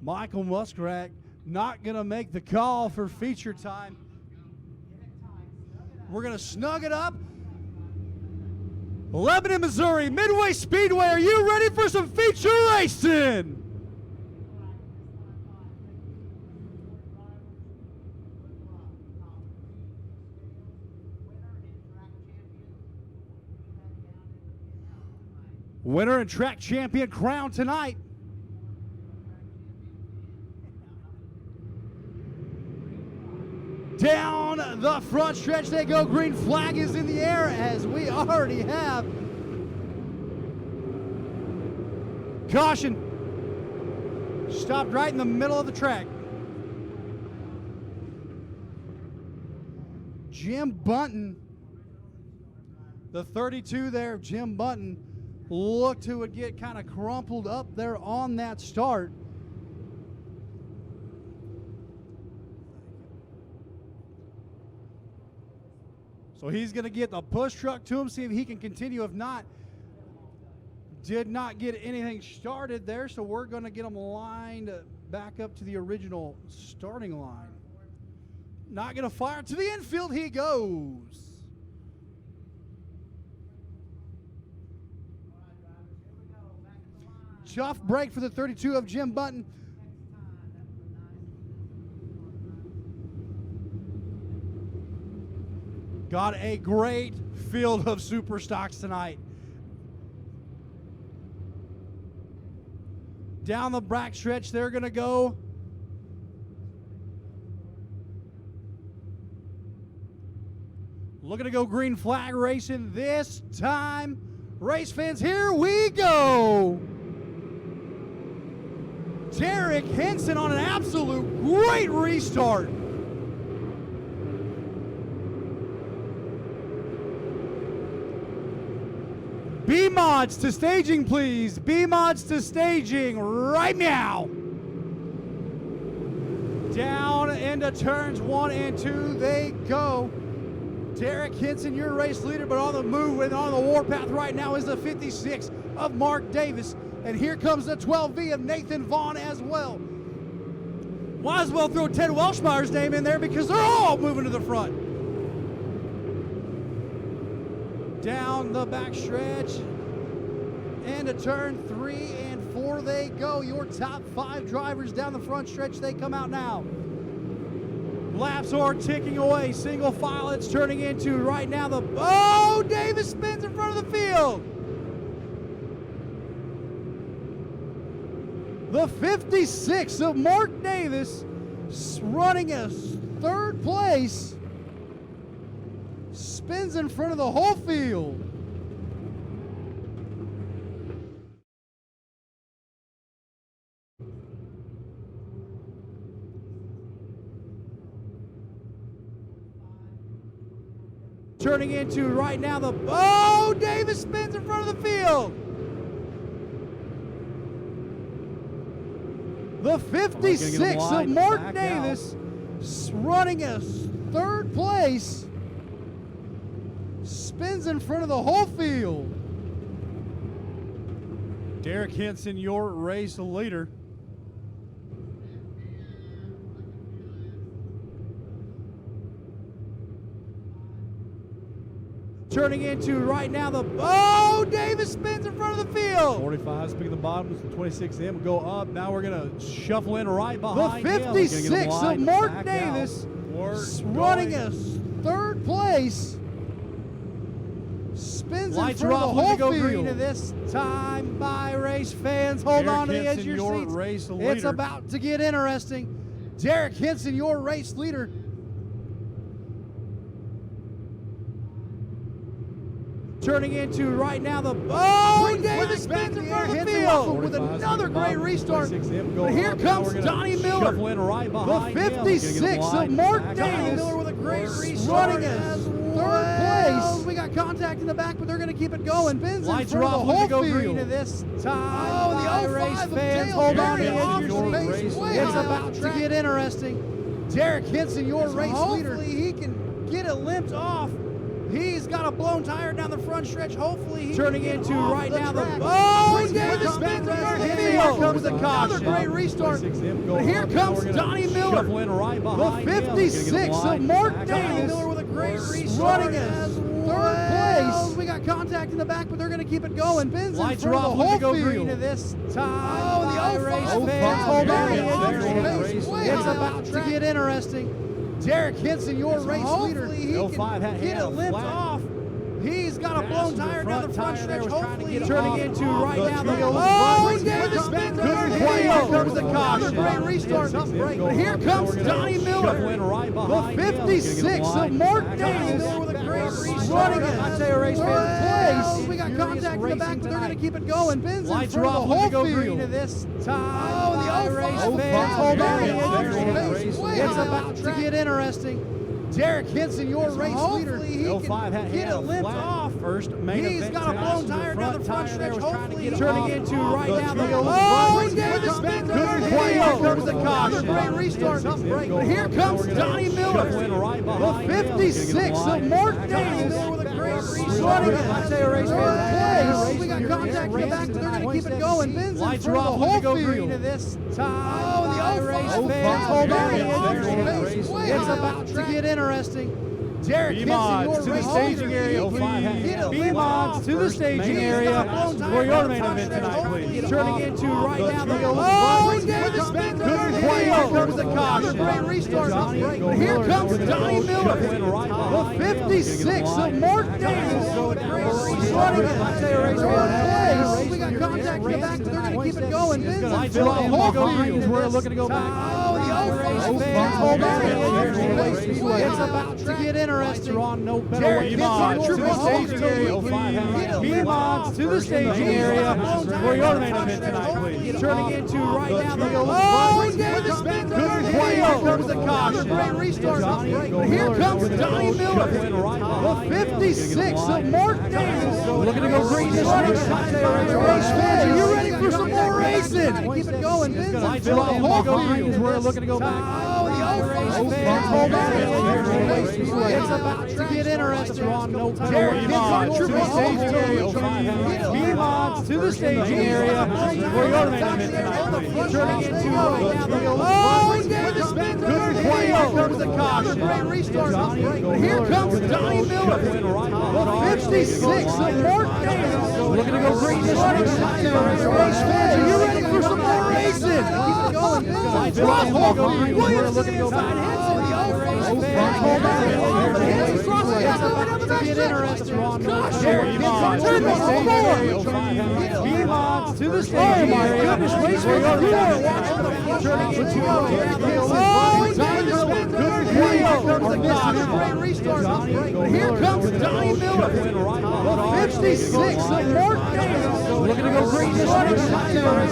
Michael Muskrat not going to make the call for feature time. We're going to snug it up. Lebanon, Missouri, Midway Speedway, are you ready for some feature racing? Winner and track champion crowned tonight. Down the front stretch they go. Green flag is in the air as we already have. Caution. Stopped right in the middle of the track. Jim Bunton, the 32 there, Jim Bunton, looked to would get kind of crumpled up there on that start. So he's going to get the push truck to him, see if he can continue. If not, did not get anything started there, so we're going to get him lined back up to the original starting line. Not going to fire. To the infield he goes. Tough break for the 32 of Jim Bunton. Got a great field of super stocks tonight. Down the back stretch, they're going to go Looking to go green flag racing this time. Race fans, here we go. Derek Henson on an absolute great restart. B-Mods to staging, please. B-Mods to staging right now. Down into turns 1 and 2 they go. Derek Henson, your race leader, but on the move and on the warpath right now is the 56 of Mark Davis. And here comes the 12V of Nathan Vaughn as well. Might as well throw Ted Welshmeyer's name in there because they're all moving to the front. Down the back stretch. Into turn 3 and 4 they go. Your top 5 drivers down the front stretch, they come out now. Laps are ticking away. Single file it's turning into right now the... Oh, Davis spins in front of the field. The 56 of Mark Davis running a 3rd place. Spins in front of the whole field. Turning into right now the... Oh, Davis spins in front of the field. The 56 of Mark Davis running a 3rd place. Spins in front of the whole field. Derek Henson, your race leader. Turning into right now the... Oh, Davis spins in front of the field. 45 speaking the bottom, the 26M go up. Now we're going to shuffle in right behind the 56 of Mark Davis running a 3rd place. Spins Lights in front of the whole go field. green This time by race fans. Hold on to the edge of your seats. Race It's about to get interesting. Derek Henson, your race leader. Turning into right now the... Oh, Davis spins in front of the field with another great restart. But here comes Donnie Miller. The 56 of Mark Davis with a great restart. Running a 3rd place. We got contact in the back, but they're going to keep it going. Spins in front of the whole field. This time. Oh, the race fans. Hold on to the edge of your seats. It's about to get interesting. Derek Henson, your race leader. Hopefully he can get it limped off. He's got a blown tire down the front stretch. Hopefully he's turning into right now the... Oh, Davis spins in front of the field. Here comes the another great restart. But here comes Donnie Miller. The 56 of Mark Davis with a great restart. Running a 3rd place. We got contact in the back, but they're going to keep it going. Spins in front of the whole field. This time. Oh, the race fans. Hold on to the edge of your seats. It's about to get interesting. Derek Henson, your race leader. He can get it limped off. He's got a blown tire down the front stretch. Hopefully he's turning into right now the... Oh, Davis spins in front of the field. Here comes the caution. Great restart. But here comes Donnie Miller. The 56 of Mark Davis with a great restart. Running a 3rd place. We got contact in the back, but they're going to keep it going. Spins in front of the whole field. This time. Oh, the race fans. Hold on to the edge of your seats. It's about to get interesting. Derek Henson, your race leader. He can get it limped off. He's got a blown tire down the front stretch. Hopefully he's turning into right now the... Oh, Davis spins in front of the field. Here comes the caution. Great restart. But here comes Donnie Miller. The 56 of Mark Davis with a great restart. Running a 3rd place. We got contact in the back, but they're going to keep it going. Spins in front of the whole field. This time. Oh, the race fans. Hold on to the edge of your seats. It's about to get interesting. Derek Henson, your race staging area, please. B-Mods to the staging area for your main event tonight, please. Turning into right now the... Oh, Davis spins in front of the field. Here comes the caution. Great restart. But here comes Donnie Miller. The 56 of Mark Davis. Running a 3rd place. We got contact in the back, but they're going to keep it going. Spins in front of the whole field. We're looking to go back. Oh, the It's about to get interesting. On no better way to the staging area. Beamons to the staging area for your main event tonight, please. Turning into right now the couldn't quite comes the caution. Here comes Donnie Miller, the 56 of Mark Davis. Looking to go green this race. Race fans, are you ready for some more racing? Keep it going. We're looking to go back. It's about to get interesting. On no better way Beamons to the staging area for your main event tonight, please. Turning into right now the couldn't quite comes the caution. Here comes Donnie Miller, the 56 of Mark Davis. Looking to go green this race. Race fans, are you ready for some more racing? Keep it going. We're looking to go back. Get interesting. On Beamons to the staging area. Here comes Donnie Miller, the 56 of Mark Davis. Looking to go green this race.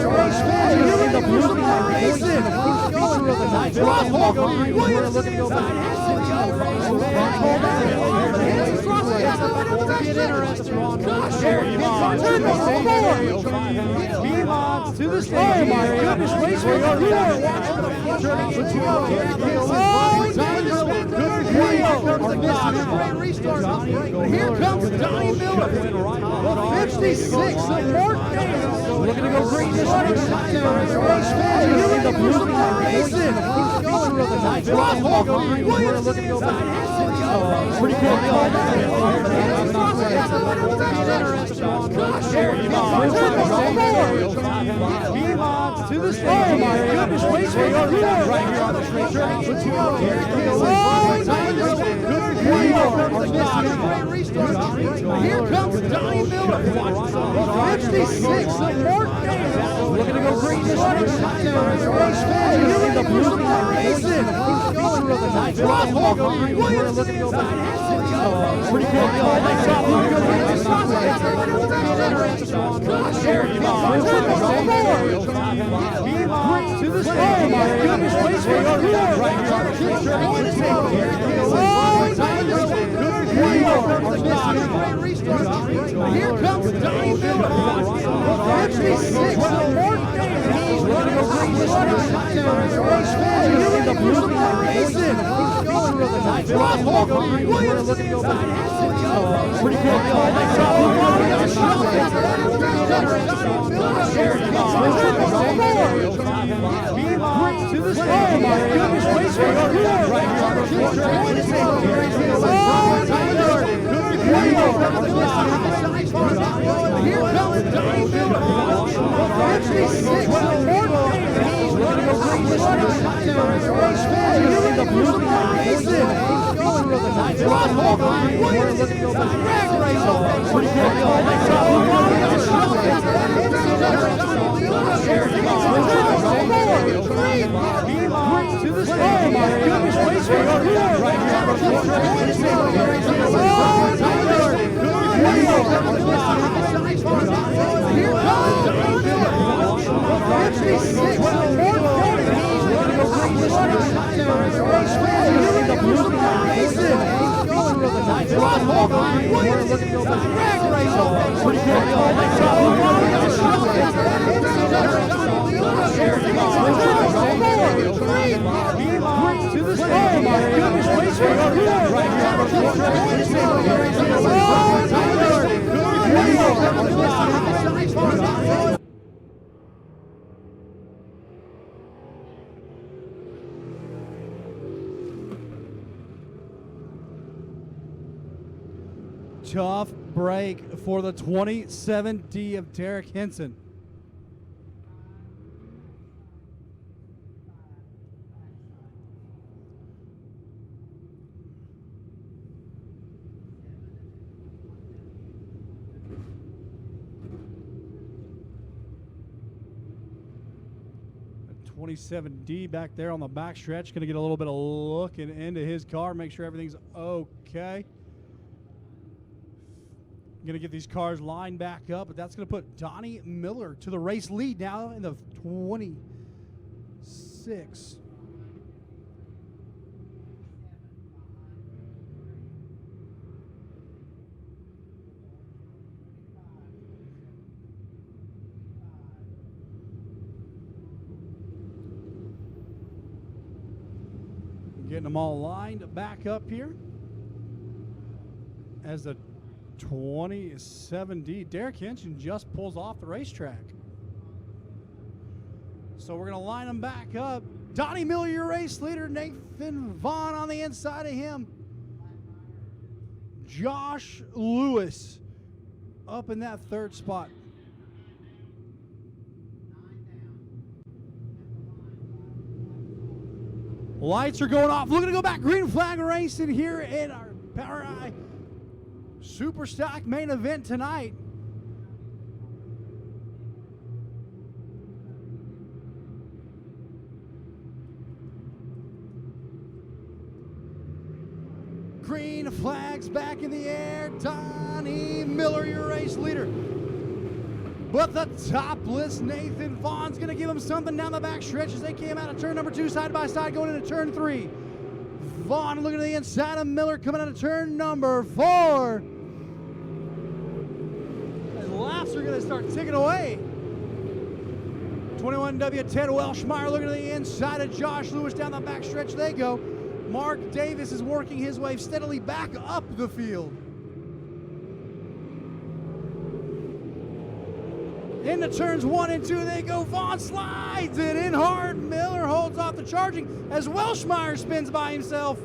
Race fans, are you ready for some more racing? We're looking to go back. Get interesting. On Beamons to the staging area. Here comes Donnie Miller, the 56 of Mark Davis. Looking to go green this race. Race fans, are you ready for some more racing? We're looking to go back. Pretty cool. Beamons to the staging area. Here comes Donnie Miller, the 56 of Mark Davis. Looking to go green this race. Race fans, are you ready for some more racing? We're looking to go back. Pretty cool. Beamons to the staging area. Here comes Donnie Miller, the 56 of Mark Davis. Race fans, are you ready for some more racing? We're looking to go back. Pretty cool. Beamons to the staging area. Here comes Donnie Miller, the 56 of Mark Davis. Race fans, are you ready for some more racing? We're looking to go back. Pretty Beamons to the staging area. Here comes Donnie Miller, the 56 of Mark Davis. Race fans, are you ready for some more racing? We're looking to go back. Pretty Beamons to the staging area. Tough break for the 27D of Derek Henson. 27D back there on the backstretch. Going to get a little bit of looking into his car, make sure everything's okay. Going to get these cars lined back up, but that's going to put Donnie Miller to the race lead now in the 26. Getting them all lined back up here as the 27D Derek Hinchen just pulls off the racetrack. So we're going to line them back up. Donnie Miller, your race leader. Nathan Vaughn on the inside of him. Josh Lewis up in that third spot. Lights are going off. Looking to go back. Green flag racing here in our Power Eye Super Stock main event tonight. Green flags back in the air. Donnie Miller, your race leader. But the topless Nathan Vaughn's going to give him something down the back stretch as they came out of turn number 2 side by side going into turn 3. Vaughn looking to the inside of Miller coming out of turn number 4. As laps are going to start ticking away. 21W Ted Welshmeyer looking to the inside of Josh Lewis down the back stretch they go. Mark Davis is working his way steadily back up the field. Into turns 1 and 2 they go. Vaughn slides it in hard. Miller holds off the charging as Welshmeyer spins by himself.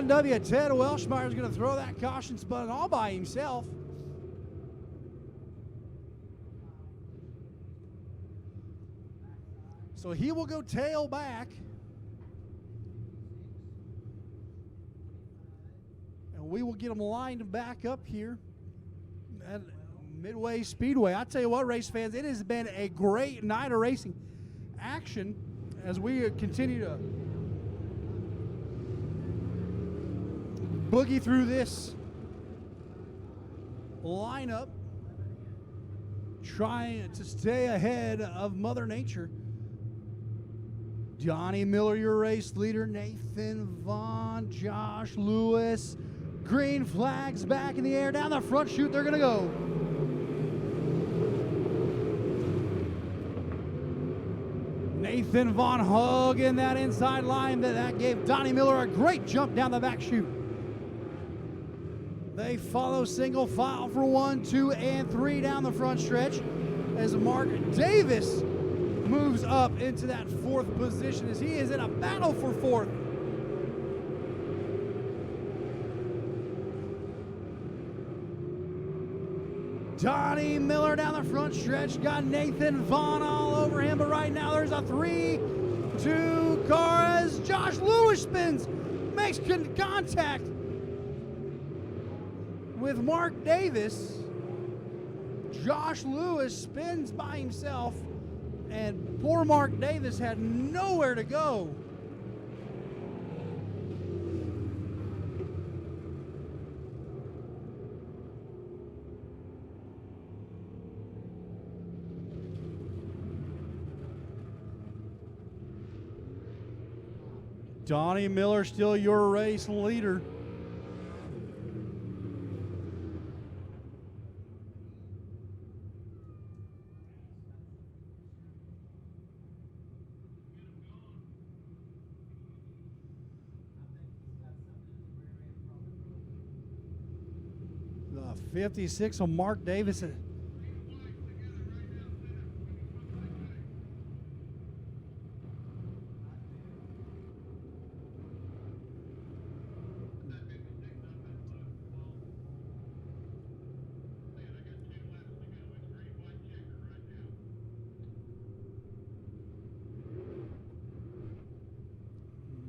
W Ted Welshmeyer is going to throw that caution spun all by himself. So he will go tail back. And we will get them lined back up here at Midway Speedway. I tell you what, race fans, it has been a great night of racing action as we continue to boogie through this lineup, trying to stay ahead of Mother Nature. Donnie Miller, your race leader. Nathan Vaughn, Josh Lewis. Green flags back in the air. Down the front chute, they're going to go. Nathan Vaughn hugging that inside line. That gave Donnie Miller a great jump down the back chute. They follow single file for 1, 2, and 3 down the front stretch as Mark Davis moves up into that 4th position as he is in a battle for 4th. Donnie Miller down the front stretch, got Nathan Vaughn all over him, but right now there's a 3-2 car as Josh Lewis spins, makes contact with Mark Davis. Josh Lewis spins by himself, and poor Mark Davis had nowhere to go. Donnie Miller still your race leader. The 56 on Mark Davis.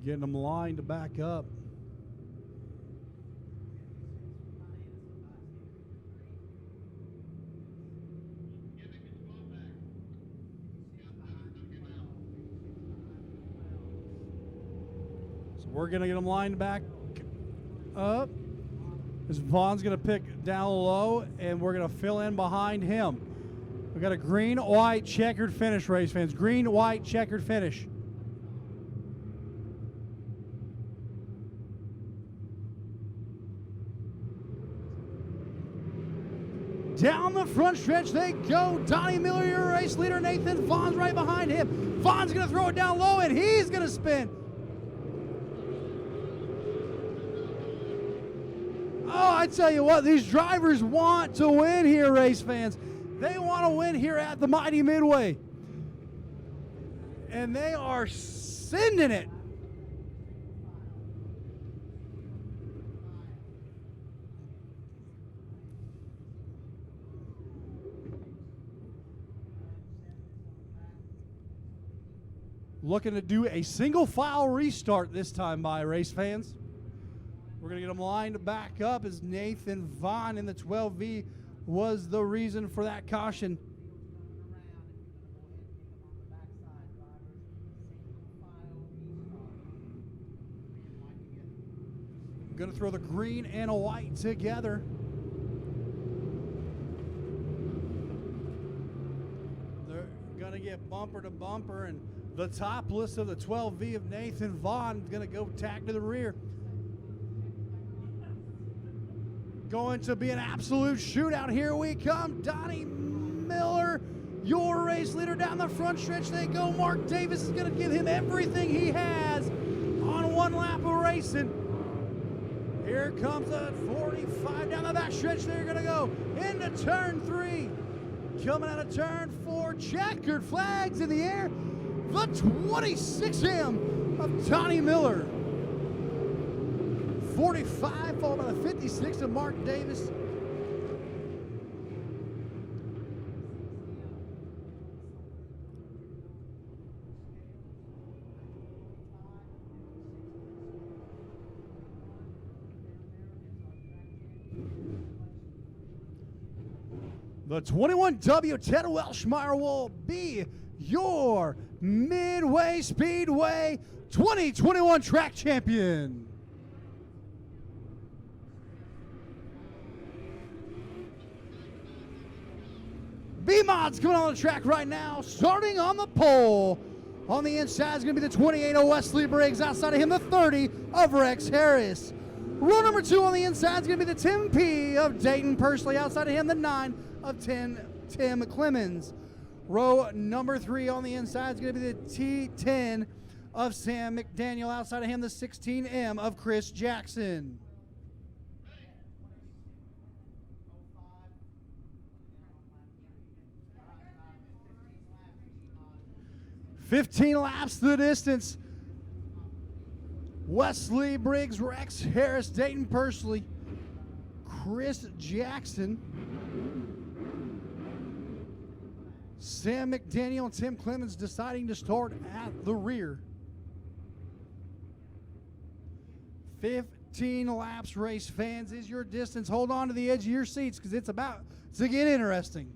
Getting them lined back up. So we're going to get them lined back up. As Vaughn's going to pick down low, and we're going to fill in behind him. We got a green, white, checkered finish, race fans. Green, white, checkered finish. Down the front stretch they go. Donnie Miller, your race leader. Nathan Vaughn's right behind him. Vaughn's going to throw it down low, and he's going to spin. Oh, I tell you what, these drivers want to win here, race fans. They want to win here at the Mighty Midway. And they are sending it. Looking to do a single file restart this time by race fans. We're going to get them lined back up as Nathan Vaughn in the 12V was the reason for that caution. I'm going to throw the green and a white together. They're going to get bumper to bumper, and the topless of the 12V of Nathan Vaughn is going to go tack to the rear. Going to be an absolute shootout. Here we come. Donnie Miller, your race leader, down the front stretch they go. Mark Davis is going to give him everything he has on one lap of racing. Here comes the 45 down the back stretch. They're going to go into turn 3. Coming out of turn 4, checkered flags in the air. The 26M of Donnie Miller. 45, followed by the 56 of Mark Davis. The 21W Ted Welshmeyer will be your Midway Speedway 2021 track champion. B-Mod's coming on the track right now, starting on the pole. On the inside is going to be the 28 of Wesley Briggs. Outside of him, the 30 of Rex Harris. Row number 2 on the inside is going to be the 10P of Dayton Pursley. Outside of him, the 9 of Tim Clemens. Row number 3 on the inside is going to be the T10 of Sam McDaniel. Outside of him, the 16M of Chris Jackson. 15 laps the distance. Wesley Briggs, Rex Harris, Dayton Pursley, Chris Jackson, Sam McDaniel, and Tim Clemens deciding to start at the rear. 15 laps, race fans, is your distance. Hold on to the edge of your seats because it's about to get interesting.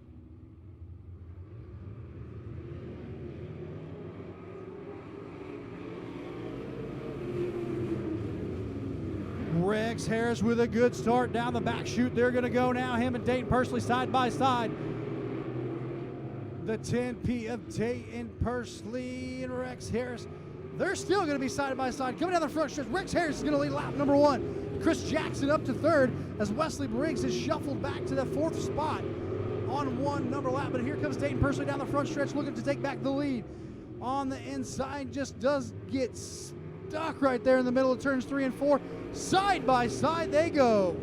Rex Harris with a good start down the back chute. They're going to go now. Him and Dayton Pursley side by side. The 10P of Dayton Pursley and Rex Harris. They're still going to be side by side. Coming down the front stretch, Rex Harris is going to lead lap number 1. Chris Jackson up to 3rd as Wesley Briggs is shuffled back to the 4th spot on 1 number lap. But here comes Dayton Pursley down the front stretch looking to take back the lead. On the inside, just does get stuck right there in the middle of turns 3 and 4. Side by side they go.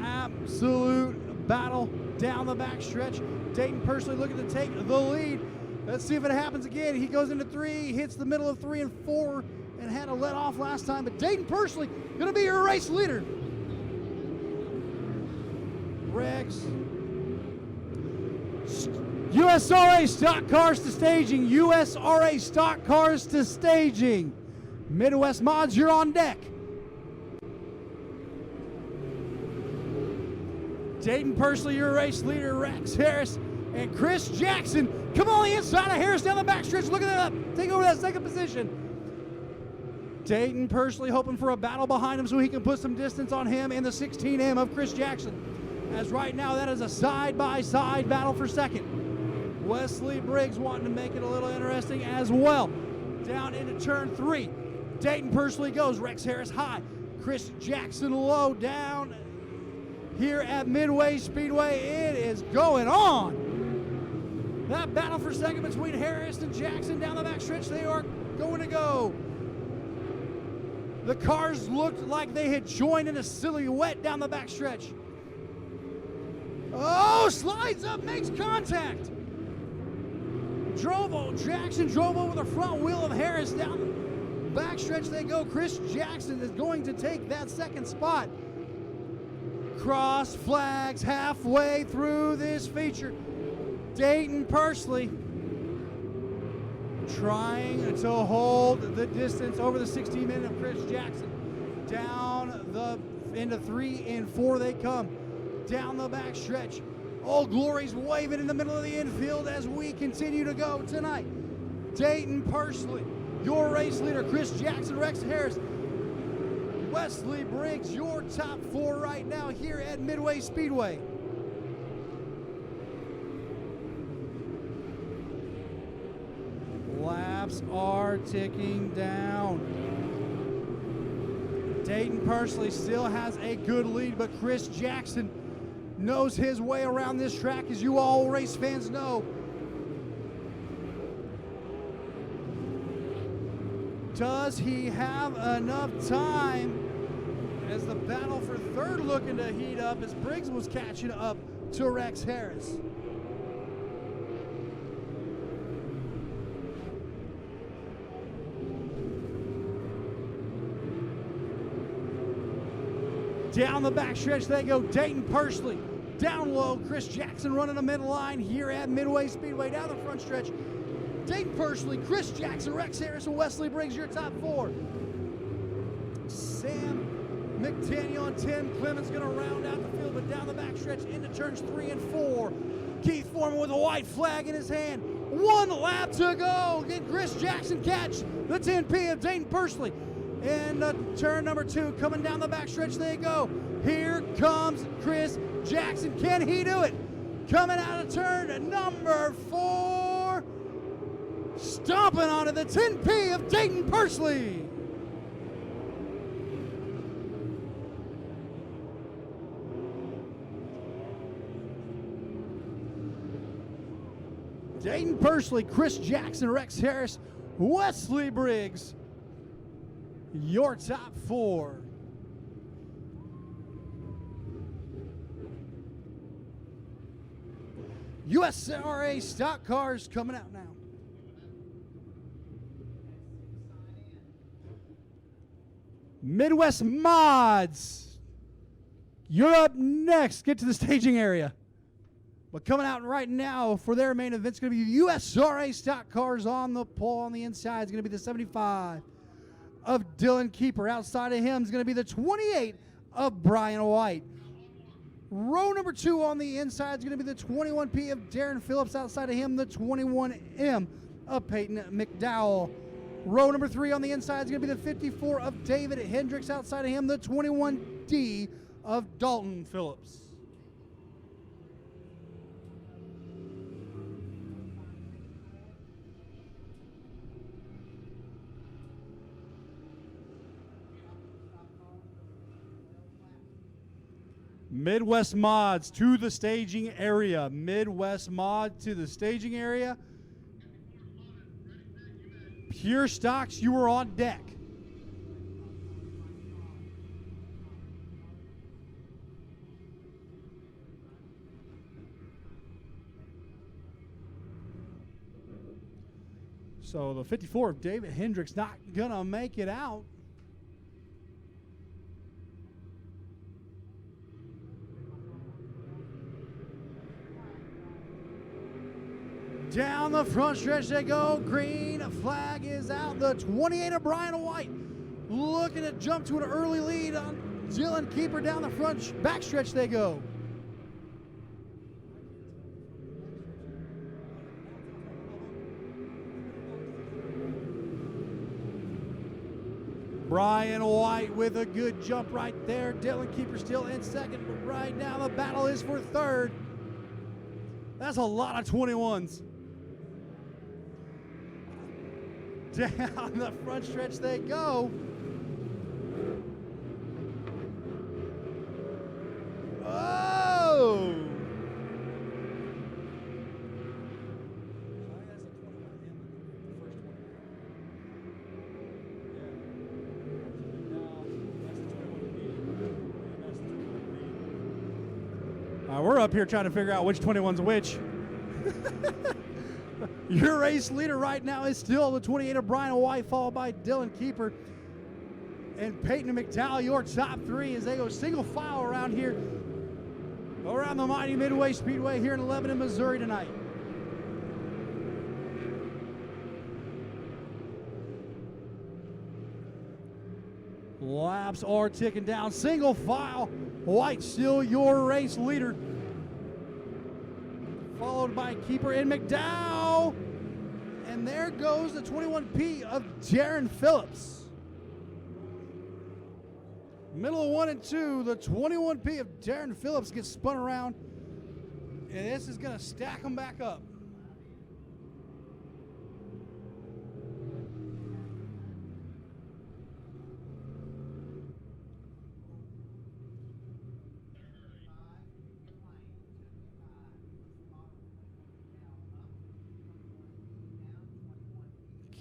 Absolute battle down the back stretch. Dayton Pursley looking to take the lead. Let's see if it happens again. He goes into 3, hits the middle of 3 and 4, and had a let off last time. But Dayton Pursley going to be your race leader. Rex. USRA stock cars to staging. USRA stock cars to staging. Midwest Mods, you're on deck. Dayton Pursley, your race leader, Rex Harris, and Chris Jackson. Come on the inside of Harris down the backstretch. Look at that up. Take over that second position. Dayton Pursley hoping for a battle behind him so he can put some distance on him in the 16M of Chris Jackson. As right now, that is a side-by-side battle for second. Wesley Briggs wanting to make it a little interesting as well. Down into turn 3. Dayton Pursley goes. Rex Harris high. Chris Jackson low down. Here at Midway Speedway, it is going on. That battle for second between Harris and Jackson down the backstretch, they are going to go. The cars looked like they had joined in a silhouette down the backstretch. Oh, slides up, makes contact. Jackson drove over the front wheel of Harris down the backstretch they go. Chris Jackson is going to take that second spot. Cross flags halfway through this feature. Dayton Pursley trying to hold the distance over the 16 minute of Chris Jackson. Down the into 3 and 4 they come. Down the back stretch. Old Glory's waving in the middle of the infield as we continue to go tonight. Dayton Pursley, your race leader, Chris Jackson, Rex Harris, Wesley Briggs, your top 4 right now here at Midway Speedway. Laps are ticking down. Dayton Pursley still has a good lead, but Chris Jackson knows his way around this track, as you all race fans know. Does he have enough time as the battle for third looking to heat up as Briggs was catching up to Rex Harris? Down the backstretch they go. Dayton Pursley down low. Chris Jackson running a midline here at Midway Speedway. Down the front stretch, Dayton Pursley, Chris Jackson, Rex Harris, and Wesley Briggs, your top 4. Sam McDaniel and Tim Clemens going to round out the field, but down the backstretch into turns 3 and 4. Keith Foreman with a white flag in his hand. 1 lap to go. Can Chris Jackson catch the 10P of Dayton Pursley? And turn number 2, coming down the backstretch they go. Here comes Chris Jackson. Can he do it? Coming out of turn number 4. Stomping onto the 10P of Dayton Pursley. Dayton Pursley, Chris Jackson, Rex Harris, Wesley Briggs, your top 4. USRA stock cars coming out now. Midwest Mods, you're up next. Get to the staging area. But coming out right now for their main event is going to be USRA stock cars on the pole. On the inside is going to be the 75 of Dylan Keeper. Outside of him is going to be the 28 of Brian White. Row number 2 on the inside is going to be the 21P of Darren Phillips. Outside of him, the 21M of Peyton McDowell. Row number 3 on the inside is going to be the 54 of David Hendricks. Outside of him, the 21D of Dalton Phillips. Midwest Mods to the staging area. Midwest Mod to the staging area. Pure Stocks, you are on deck. So the 54 of David Hendricks not gonna make it out. Down the front stretch they go. Green flag is out. The 28 of Brian White looking to jump to an early lead on Dylan Keeper. Down the front backstretch they go. Brian White with a good jump right there. Dylan Keeper still in second, but right now the battle is for third. That's a lot of 21s. Down the front stretch they go. Oh! We're up here trying to figure out which 21's which. Your race leader right now is still the 28 of Brian White, followed by Dylan Keeper and Peyton McDowell. Your top three as they go single file around here, around the mighty Midway Speedway here in Lebanon, Missouri tonight. Laps are ticking down. Single file. White still your race leader, followed by Keeper and McDowell. And there goes the 21P of Darren Phillips. Middle of 1 and 2, the 21P of Darren Phillips gets spun around, and this is going to stack them back up.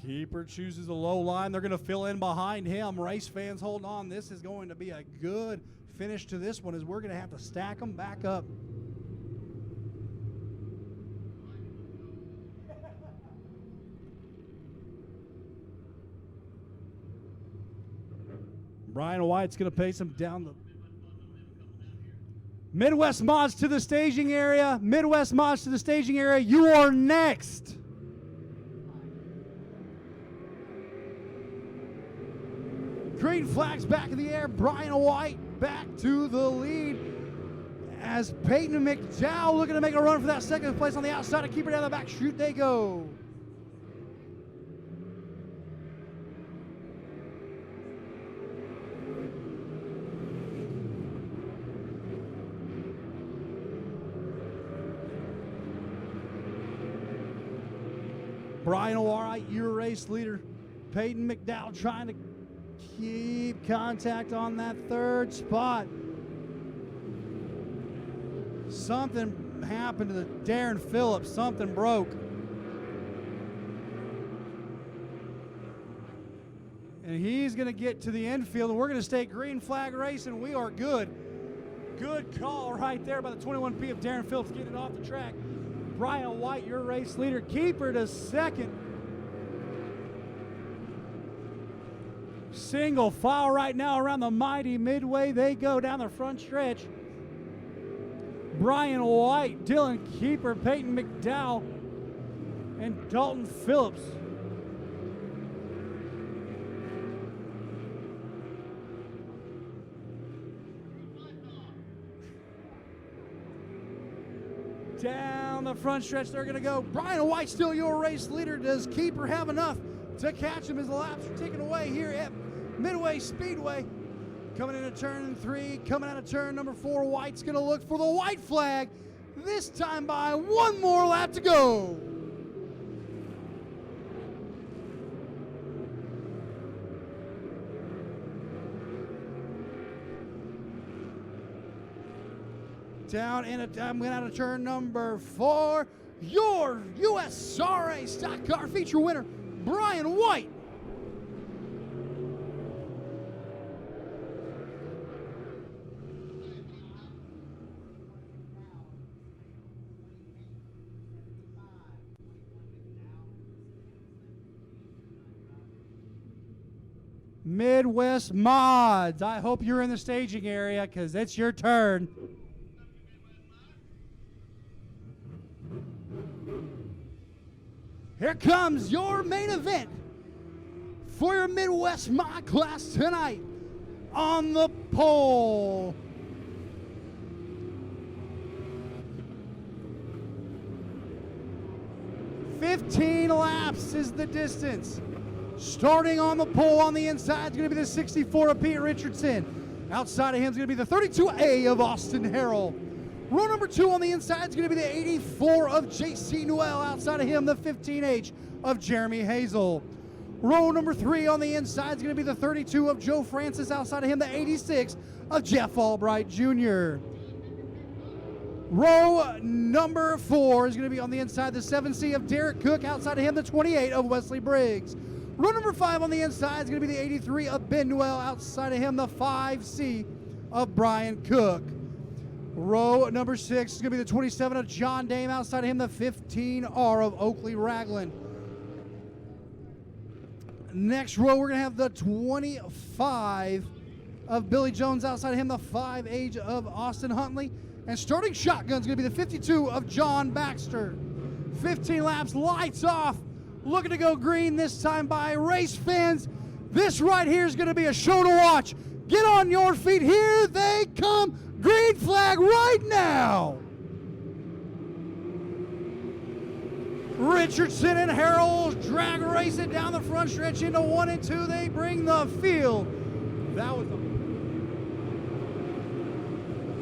Keeper chooses a low line. They're going to fill in behind him. Race fans, hold on. This is going to be a good finish to this one, as we're going to have to stack them back up. Brian White's going to pace him down the Midwest Mods to the staging area. Midwest Mods to the staging area. You are next. Green flags back in the air. Brian White back to the lead as Peyton McDowell looking to make a run for that second place on the outside. To keep her down the back chute they go. Brian White, your race leader. Peyton McDowell trying to keep contact on that third spot. Something happened to the Darren Phillips. Something broke. And he's going to get to the infield, and we're going to stay green flag racing. We are good. Good call right there by the 21P of Darren Phillips getting it off the track. Brian White, your race leader. Keeper to second. Single file right now around the mighty Midway. They go down the front stretch. Brian White, Dylan Keeper, Peyton McDowell, and Dalton Phillips. Down the front stretch they're going to go. Brian White still your race leader. Does Keeper have enough to catch him as the laps are ticking away here at Midway Speedway? Coming into turn 3, coming out of turn number 4, White's going to look for the white flag. This time by one more lap to go. Down in coming out of turn number 4, your USRA stock car feature winner, Brian White. Midwest Mods, I hope you're in the staging area because it's your turn. Here comes your main event for your Midwest Mod class tonight. On the pole, "15 laps is the distance. Starting on the pole on the inside is going to be the 64 of Pete Richardson. Outside of him is going to be the 32A of Austin Harrell. Row number 2 on the inside is going to be the 84 of JC Noel. Outside of him, the 15H of Jeremy Hazel. Row number 3 on the inside is going to be the 32 of Joe Francis. Outside of him, the 86 of Jeff Albright Jr. Row number 4 is going to be on the inside, the 7C of Derek Cook. Outside of him, the 28 of Wesley Briggs. Row number 5 on the inside is going to be the 83 of Ben Newell. Outside of him, the 5C of Brian Cook. Row number 6 is going to be the 27 of John Dame. Outside of him, the 15R of Oakley Ragland. Next row, we're going to have the 25 of Billy Jones. Outside of him, the 5H of Austin Huntley. And starting shotgun is going to be the 52 of John Baxter. 15 laps, lights off. Looking to go green this time by race fans. This right here is going to be a show to watch. Get on your feet. Here they come. Green flag right now. Richardson and Harrell drag racing down the front stretch into 1 and 2. They bring the field. That was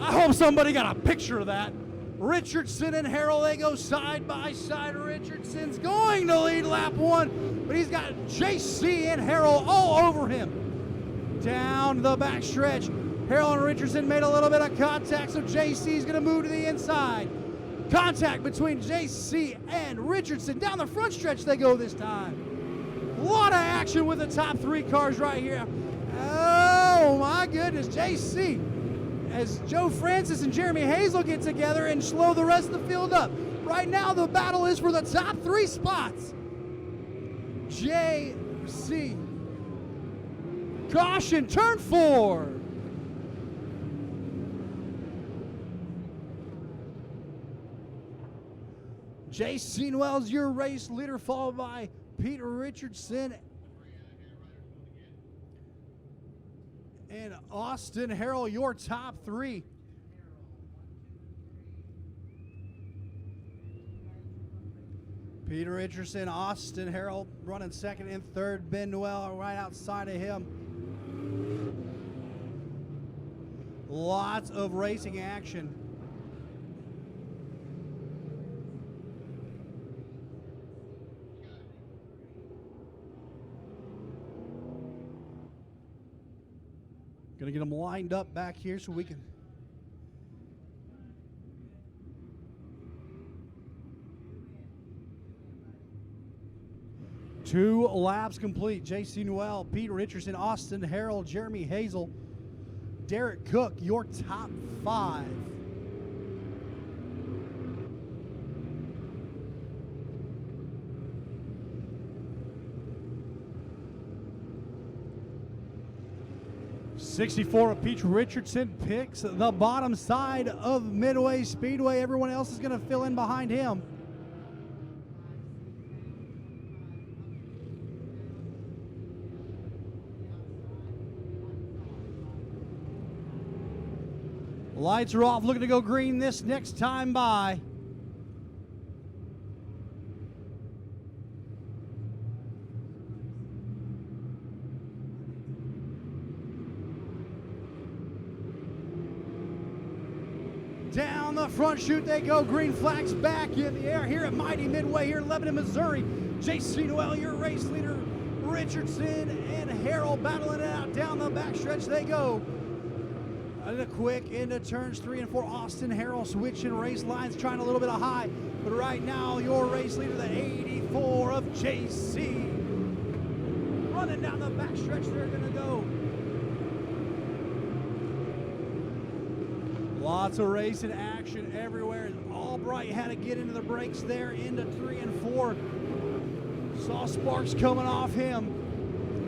I hope somebody got a picture of that. Richardson and Harrell, they go side by side. Richardson's going to lead lap 1, but he's got JC and Harrell all over him. Down the back stretch, Harrell and Richardson made a little bit of contact, so JC's going to move to the inside. Contact between JC and Richardson. Down the front stretch they go this time. A lot of action with the top 3 cars right here. Oh my goodness, JC, as Joe Francis and Jeremy Hazel get together and slow the rest of the field up. Right now the battle is for the top 3 spots. JC. Caution, turn 4. JC Noel's your race leader, followed by Peter Richardson and Austin Harrell, your top 3. Peter Richardson, Austin Harrell running 2nd and 3rd. Ben Newell right outside of him. Lots of racing action. Gonna get them lined up back here so we can. Two laps complete. JC Noel, Pete Richardson, Austin Harrell, Jeremy Hazel, Derek Cook, your top 5. '64 of Pete Richardson picks the bottom side of Midway Speedway. Everyone else is going to fill in behind him. Lights are off, looking to go green this next time by. Down the front chute they go. Green flags back in the air here at Mighty Midway here in Lebanon, Missouri. JC Noel, your race leader. Richardson and Harrell battling it out. Down the backstretch they go. And a quick into turns 3 and 4. Austin Harrell switching race lines, trying a little bit of high. But right now, your race leader, the 84 of JC. Running down the backstretch, they're going to go. Lots of racing action everywhere. Albright had to get into the brakes there into 3 and 4. Saw sparks coming off him.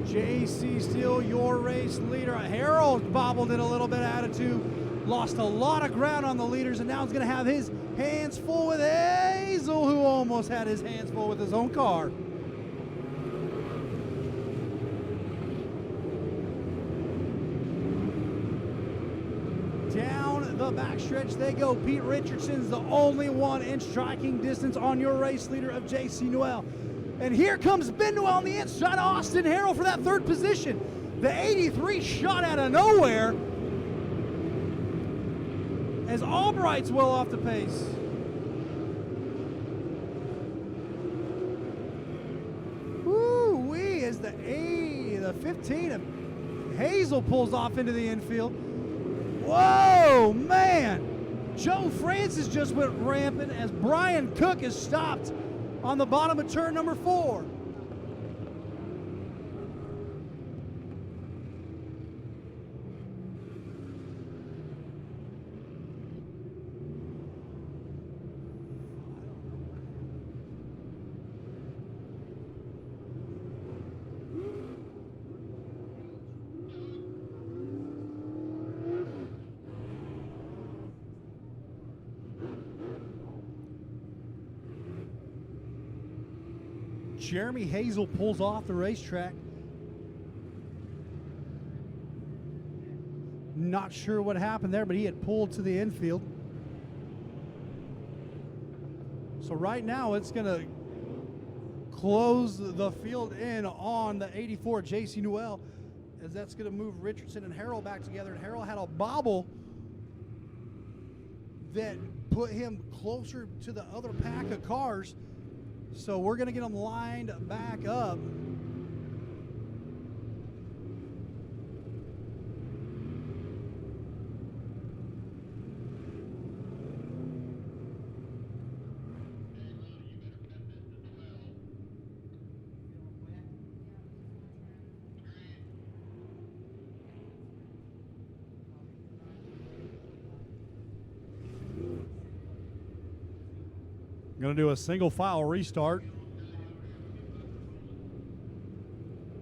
JC still your race leader. Harold bobbled in a little bit out of 2. lost a lot of ground on the leaders, and now he's going to have his hands full with Hazel, who almost had his hands full with his own car. Down the backstretch they go. Pete Richardson's the only one in striking distance on your race leader of J.C. Noel. And here comes Ben Noel on the inside of Austin Harrell for that third position. The 83 shot out of nowhere as Albright's well off the pace. Woo-wee, as the 15 of Hazel pulls off into the infield. Whoa, man! Joe Francis just went rampant as Brian Cook is stopped on the bottom of turn number 4. Jeremy Hazel pulls off the racetrack. Not sure what happened there, but he had pulled to the infield. So right now it's going to close the field in on the 84 J.C. Noel, as that's going to move Richardson and Harrell back together. And Harrell had a bobble that put him closer to the other pack of cars. So we're going to get them lined back up. Going to do a single file restart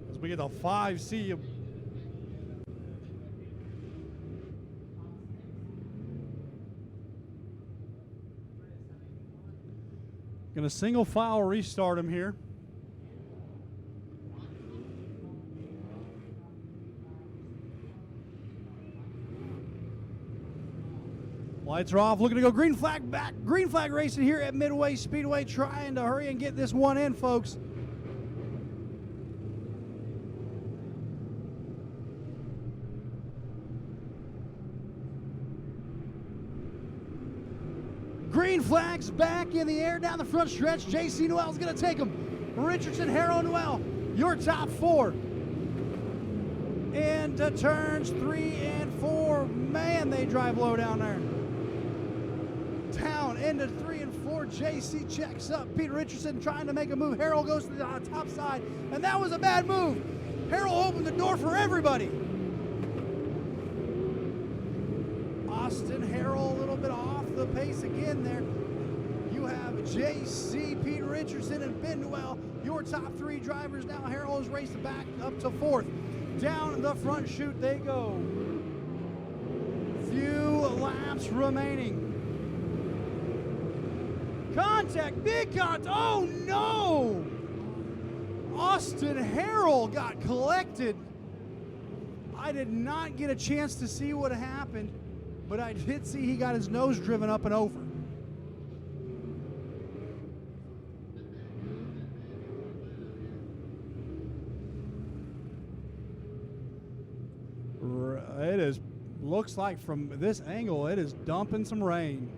as we get the 5C. Going to single file restart him here. Lights are off, looking to go green flag back. Green flag racing here at Midway Speedway, trying to hurry and get this one in, folks. Green flags back in the air down the front stretch. J.C. Noel's going to take them. Richardson, Harrell, Noel, your top 4. Into turns 3 and 4. Man, they drive low down there. Down into 3 and 4. JC checks up. Pete Richardson trying to make a move. Harrell goes to the top side, and that was a bad move. Harrell opened the door for everybody. Austin Harrell a little bit off the pace again there. You have JC, Pete Richardson, and Ben Noel, your top 3 drivers. Now Harrell is raced back up to 4th. Down the front chute they go. Few laps remaining. Contact, big contact. Oh no! Austin Harrell got collected. I did not get a chance to see what happened, but I did see he got his nose driven up and over. It is, looks like from this angle, it is dumping some rain.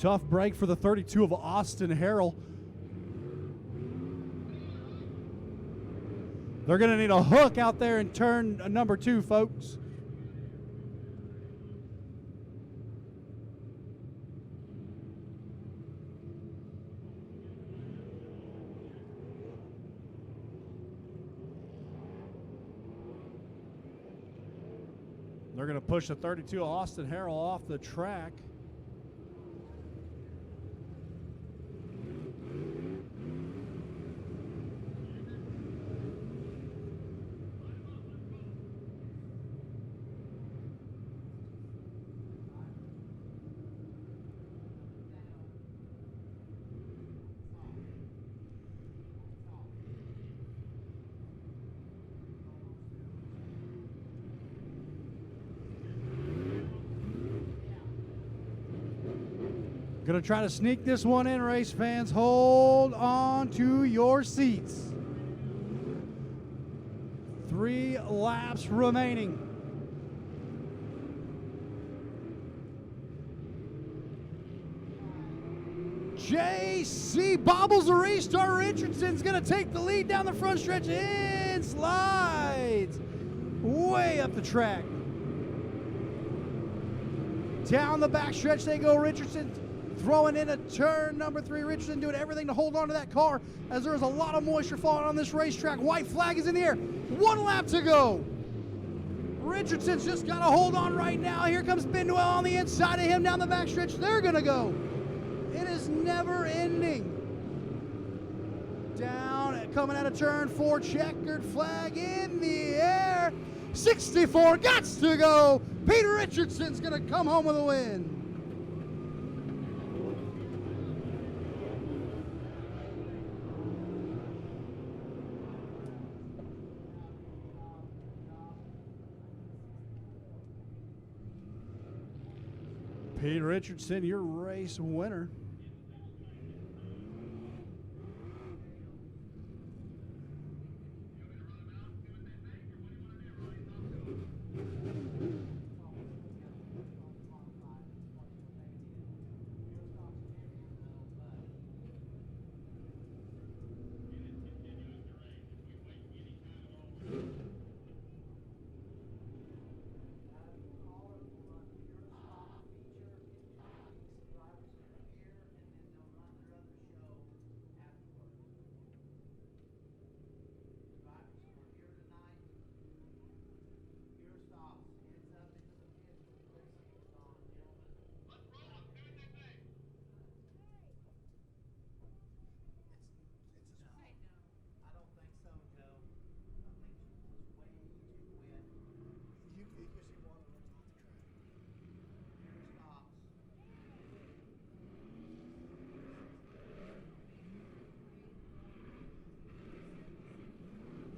Tough break for the 32 of Austin Harrell. They're going to need a hook out there in turn number 2, folks. They're going to push the 32 of Austin Harrell off the track. Gonna try to sneak this one in, race fans. Hold on to your seats. 3 laps remaining. JC bobbles the restart. Richardson's gonna take the lead down the front stretch and slides way up the track. Down the back stretch they go. Richardson throwing in a turn number 3. Richardson doing everything to hold on to that car as there is a lot of moisture falling on this racetrack. White flag is in the air. 1 lap to go. Richardson's just got to hold on right now. Here comes Bidwell on the inside of him down the back stretch. They're going to go. It is never ending. Down, coming out of turn 4, checkered flag in the air. 64 gots to go. Peter Richardson's going to come home with a win. Peter Richardson, your race winner.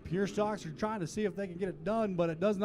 Pure Stocks are trying to see if they can get it done, but it does not